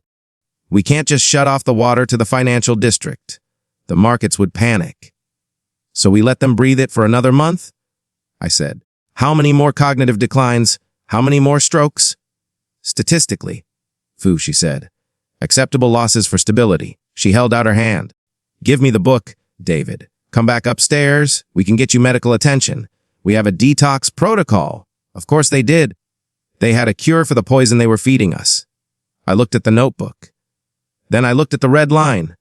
We can't just shut off the water to the financial district. The markets would panic. So we let them breathe it for another month? I said. How many more cognitive declines? How many more strokes? Statistically, she said. Acceptable losses for stability. She held out her hand. Give me the book, David. Come back upstairs. We can get you medical attention. We have a detox protocol. Of course they did. They had a cure for the poison they were feeding us. I looked at the notebook. Then I looked at the red line.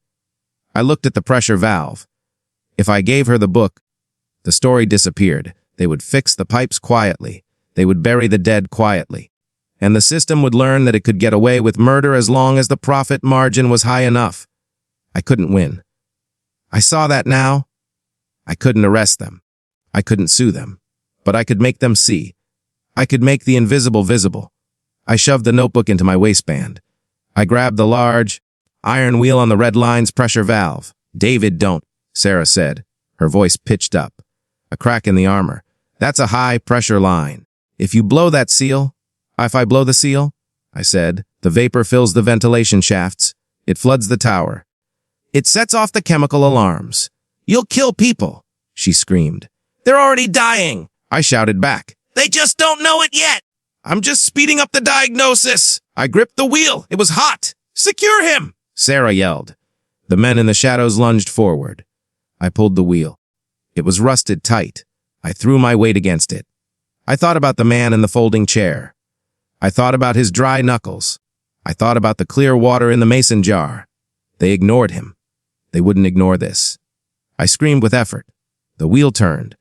I looked at the pressure valve. If I gave her the book, the story disappeared. They would fix the pipes quietly. They would bury the dead quietly. And the system would learn that it could get away with murder as long as the profit margin was high enough. I couldn't win. I saw that now. I couldn't arrest them. I couldn't sue them. But I could make them see. I could make the invisible visible. I shoved the notebook into my waistband. I grabbed the large iron wheel on the red line's pressure valve. David, don't, Sarah said. Her voice pitched up. A crack in the armor. That's a high-pressure line. If you blow that seal... If I blow the seal, I said, the vapor fills the ventilation shafts. It floods the tower. It sets off the chemical alarms. You'll kill people, she screamed. They're already dying, I shouted back. They just don't know it yet. I'm just speeding up the diagnosis. I gripped the wheel. It was hot. Secure him, Sarah yelled. The men in the shadows lunged forward. I pulled the wheel. It was rusted tight. I threw my weight against it. I thought about the man in the folding chair. I thought about his dry knuckles. I thought about the clear water in the mason jar. They ignored him. They wouldn't ignore this. I screamed with effort. The wheel turned.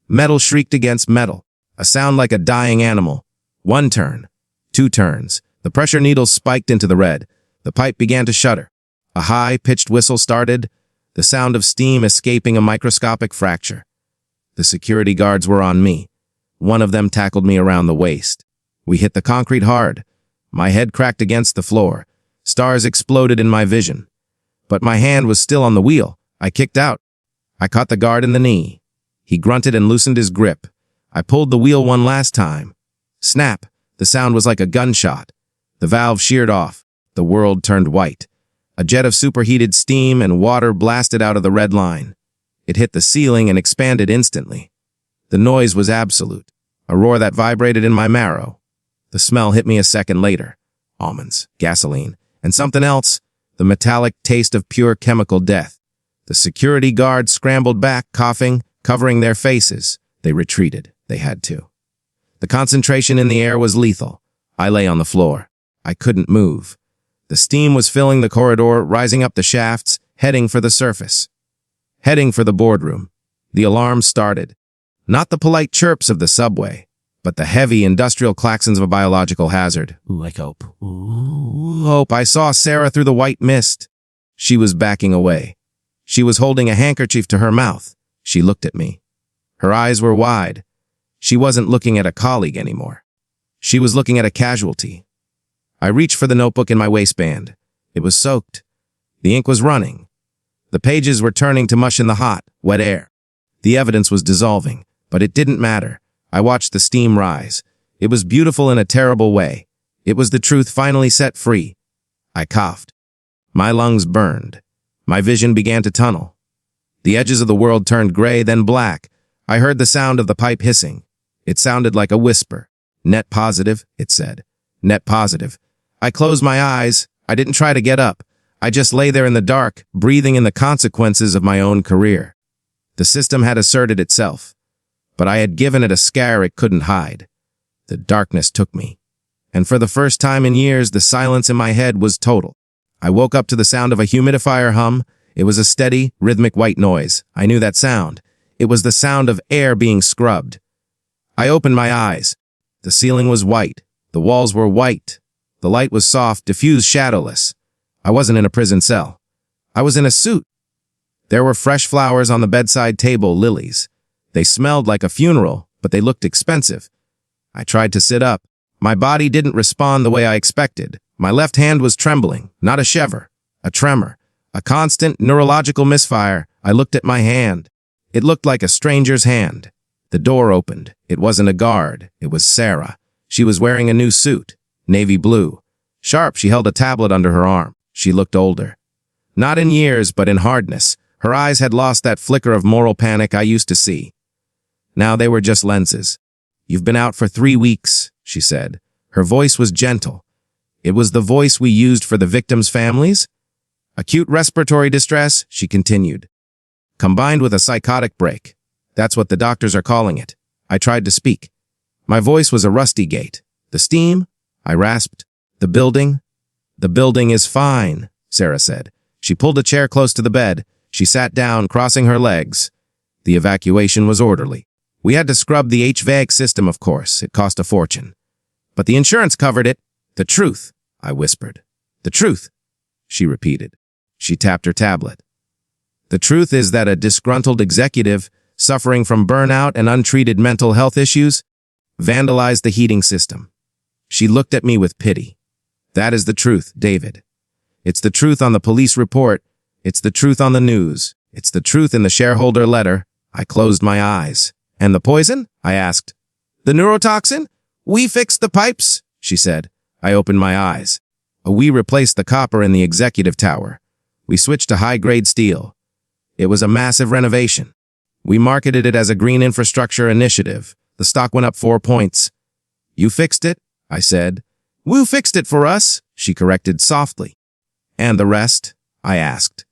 Metal shrieked against metal, a sound like a dying animal. 1 turn, 2 turns. The pressure needles spiked into the red. The pipe began to shudder. A high-pitched whistle started, the sound of steam escaping a microscopic fracture. The security guards were on me. One of them tackled me around the waist. We hit the concrete hard. My head cracked against the floor. Stars exploded in my vision. But my hand was still on the wheel. I kicked out. I caught the guard in the knee. He grunted and loosened his grip. I pulled the wheel one last time. Snap! The sound was like a gunshot. The valve sheared off. The world turned white. A jet of superheated steam and water blasted out of the red line. It hit the ceiling and expanded instantly. The noise was absolute, a roar that vibrated in my marrow. The smell hit me a second later. Almonds, gasoline, and something else, the metallic taste of pure chemical death. The security guards scrambled back, coughing, covering their faces. They retreated. They had to. The concentration in the air was lethal. I lay on the floor. I couldn't move. The steam was filling the corridor, rising up the shafts, heading for the surface. Heading for the boardroom. The alarm started. Not the polite chirps of the subway, but the heavy industrial claxons of a biological hazard. Ooh, I hope. Ooh, hope. I saw Sarah through the white mist. She was backing away. She was holding a handkerchief to her mouth. She looked at me. Her eyes were wide. She wasn't looking at a colleague anymore. She was looking at a casualty. I reached for the notebook in my waistband. It was soaked. The ink was running. The pages were turning to mush in the hot, wet air. The evidence was dissolving, but it didn't matter. I watched the steam rise. It was beautiful in a terrible way. It was the truth finally set free. I coughed. My lungs burned. My vision began to tunnel. The edges of the world turned gray, then black. I heard the sound of the pipe hissing. It sounded like a whisper. Net positive, it said. Net positive. I closed my eyes. I didn't try to get up. I just lay there in the dark, breathing in the consequences of my own career. The system had asserted itself, but I had given it a scare it couldn't hide. The darkness took me, and for the first time in years, the silence in my head was total. I woke up to the sound of a humidifier hum. It was a steady, rhythmic white noise. I knew that sound. It was the sound of air being scrubbed. I opened my eyes. The ceiling was white. The walls were white. The light was soft, diffused, shadowless. I wasn't in a prison cell. I was in a suit. There were fresh flowers on the bedside table, lilies. They smelled like a funeral, but they looked expensive. I tried to sit up. My body didn't respond the way I expected. My left hand was trembling, not a shiver, a tremor, a constant neurological misfire. I looked at my hand. It looked like a stranger's hand. The door opened. It wasn't a guard. It was Sarah. She was wearing a new suit, navy blue. Sharp, she held a tablet under her arm. She looked older. Not in years, but in hardness. Her eyes had lost that flicker of moral panic I used to see. Now they were just lenses. "You've been out for 3 weeks," she said. Her voice was gentle. It was the voice we used for the victims' families. "Acute respiratory distress," she continued, "combined with a psychotic break. That's what the doctors are calling it." I tried to speak. My voice was a rusty gate. "The steam?" I rasped. "The building?" "The building is fine," Sarah said. She pulled a chair close to the bed. She sat down, crossing her legs. The evacuation was orderly. We had to scrub the HVAC system, of course. It cost a fortune. But the insurance covered it. "The truth," I whispered. "The truth," she repeated. She tapped her tablet. "The truth is that a disgruntled executive, suffering from burnout and untreated mental health issues, vandalized the heating system." She looked at me with pity. "That is the truth, David. It's the truth on the police report. It's the truth on the news. It's the truth in the shareholder letter." I closed my eyes. "And the poison?" I asked. "The neurotoxin? We fixed the pipes," she said. I opened my eyes. We replaced the copper in the executive tower. We switched to high-grade steel. It was a massive renovation. We marketed it as a green infrastructure initiative. The stock went up 4 points. "You fixed it?" I said. "Wu fixed it for us," she corrected softly. "And the rest?" I asked.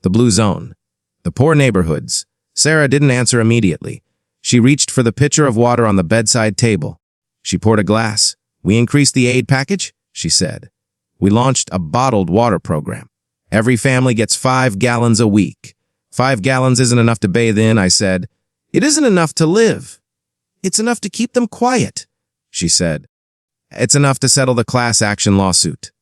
"The blue zone. The poor neighborhoods." Sarah didn't answer immediately. She reached for the pitcher of water on the bedside table. She poured a glass. "We increased the aid package," she said. "We launched a bottled water program. Every family gets 5 gallons a week. 5 gallons isn't enough to bathe in," I said. "It isn't enough to live. It's enough to keep them quiet," she said. "It's enough to settle the class action lawsuit."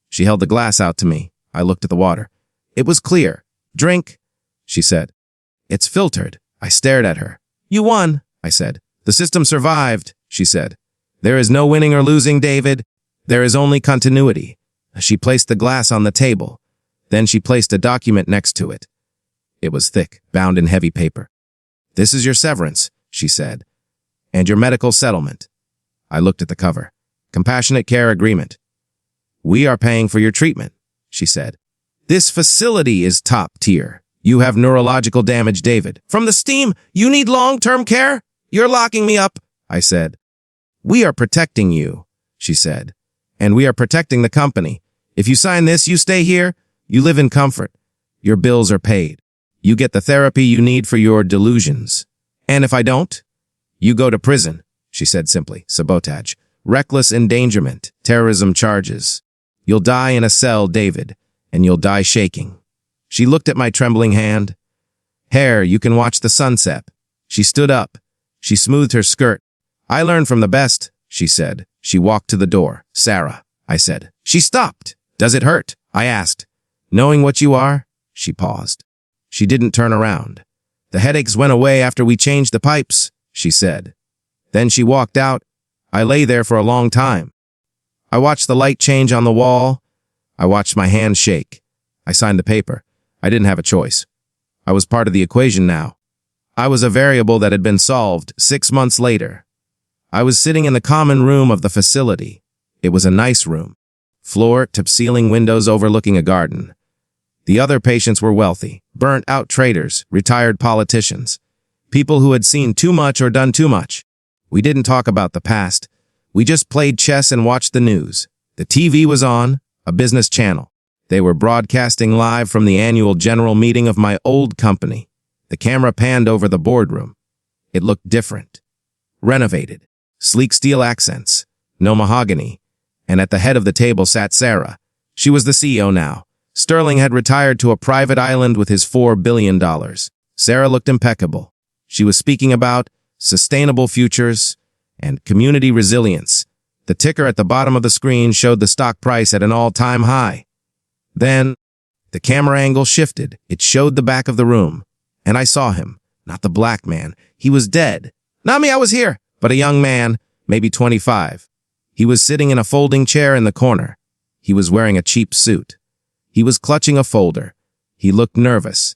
She held the glass out to me. I looked at the water. It was clear. "Drink," she said. "It's filtered." I stared at her. "You won," I said. "The system survived," she said. "There is no winning or losing, David. There is only continuity." She placed the glass on the table. Then she placed a document next to it. It was thick, bound in heavy paper. "This is your severance," she said, "and your medical settlement." I looked at the cover. "Compassionate care agreement." "We are paying for your treatment," she said. "This facility is top tier. You have neurological damage, David. From the steam, you need long-term care? You're locking me up," I said. "We are protecting you," she said, "and we are protecting the company. If you sign this, you stay here, you live in comfort. Your bills are paid. You get the therapy you need for your delusions. And if I don't, you go to prison," she said simply. "Sabotage, reckless endangerment, terrorism charges. You'll die in a cell, David, and you'll die shaking." She looked at my trembling hand. "Hair, you can watch the sunset." She stood up. She smoothed her skirt. "I learn from the best," she said. She walked to the door. "Sarah," I said. She stopped. "Does it hurt?" I asked. "Knowing what you are?" She paused. She didn't turn around. "The headaches went away after we changed the pipes," she said. Then she walked out. I lay there for a long time. I watched the light change on the wall. I watched my hand shake. I signed the paper. I didn't have a choice. I was part of the equation now. I was a variable that had been solved 6 months later. I was sitting in the common room of the facility. It was a nice room. Floor-to-ceiling windows overlooking a garden. The other patients were wealthy, burnt-out traders, retired politicians, people who had seen too much or done too much. We didn't talk about the past. We just played chess and watched the news. The TV was on, a business channel. They were broadcasting live from the annual general meeting of my old company. The camera panned over the boardroom. It looked different. Renovated. Sleek steel accents. No mahogany. And at the head of the table sat Sarah. She was the CEO now. Sterling had retired to a private island with his $4 billion. Sarah looked impeccable. She was speaking about sustainable futures and community resilience. The ticker at the bottom of the screen showed the stock price at an all-time high. Then, the camera angle shifted. It showed the back of the room. And I saw him. Not the black man. He was dead. Not me, I was here. But a young man, maybe 25. He was sitting in a folding chair in the corner. He was wearing a cheap suit. He was clutching a folder. He looked nervous.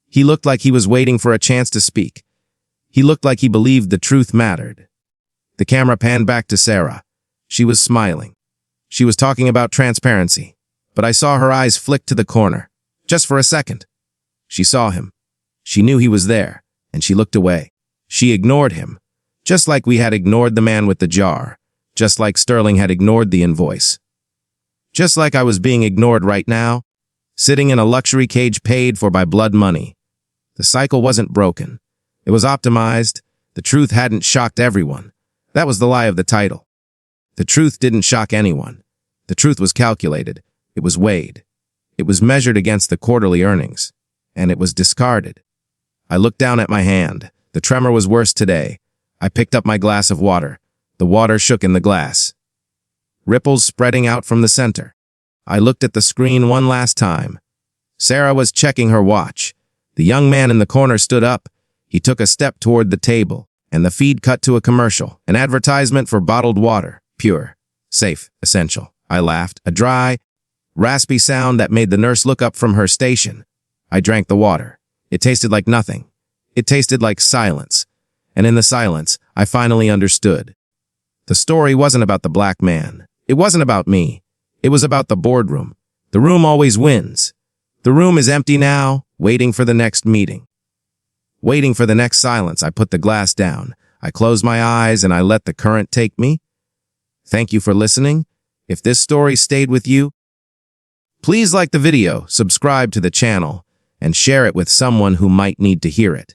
He looked like he was waiting for a chance to speak. He looked like he believed the truth mattered. The camera panned back to Sarah. She was smiling. She was talking about transparency. But I saw her eyes flick to the corner. Just for a second. She saw him. She knew he was there, and she looked away. She ignored him, just like we had ignored the man with the jar, just like Sterling had ignored the invoice. Just like I was being ignored right now, sitting in a luxury cage paid for by blood money. The cycle wasn't broken. It was optimized. The truth hadn't shocked everyone. That was the lie of the title. The truth didn't shock anyone. The truth was calculated. It was weighed. It was measured against the quarterly earnings. And it was discarded. I looked down at my hand. The tremor was worse today. I picked up my glass of water. The water shook in the glass. Ripples spreading out from the center. I looked at the screen one last time. Sarah was checking her watch. The young man in the corner stood up. He took a step toward the table, and the feed cut to a commercial, an advertisement for bottled water, pure, safe, essential. I laughed, a dry, raspy sound that made the nurse look up from her station. I drank the water. It tasted like nothing. It tasted like silence. And in the silence, I finally understood. The story wasn't about the black man. It wasn't about me. It was about the boardroom. The room always wins. The room is empty now, waiting for the next meeting. Waiting for the next silence, I put the glass down. I closed my eyes and I let the current take me. Thank you for listening. If this story stayed with you, please like the video, subscribe to the channel, and share it with someone who might need to hear it.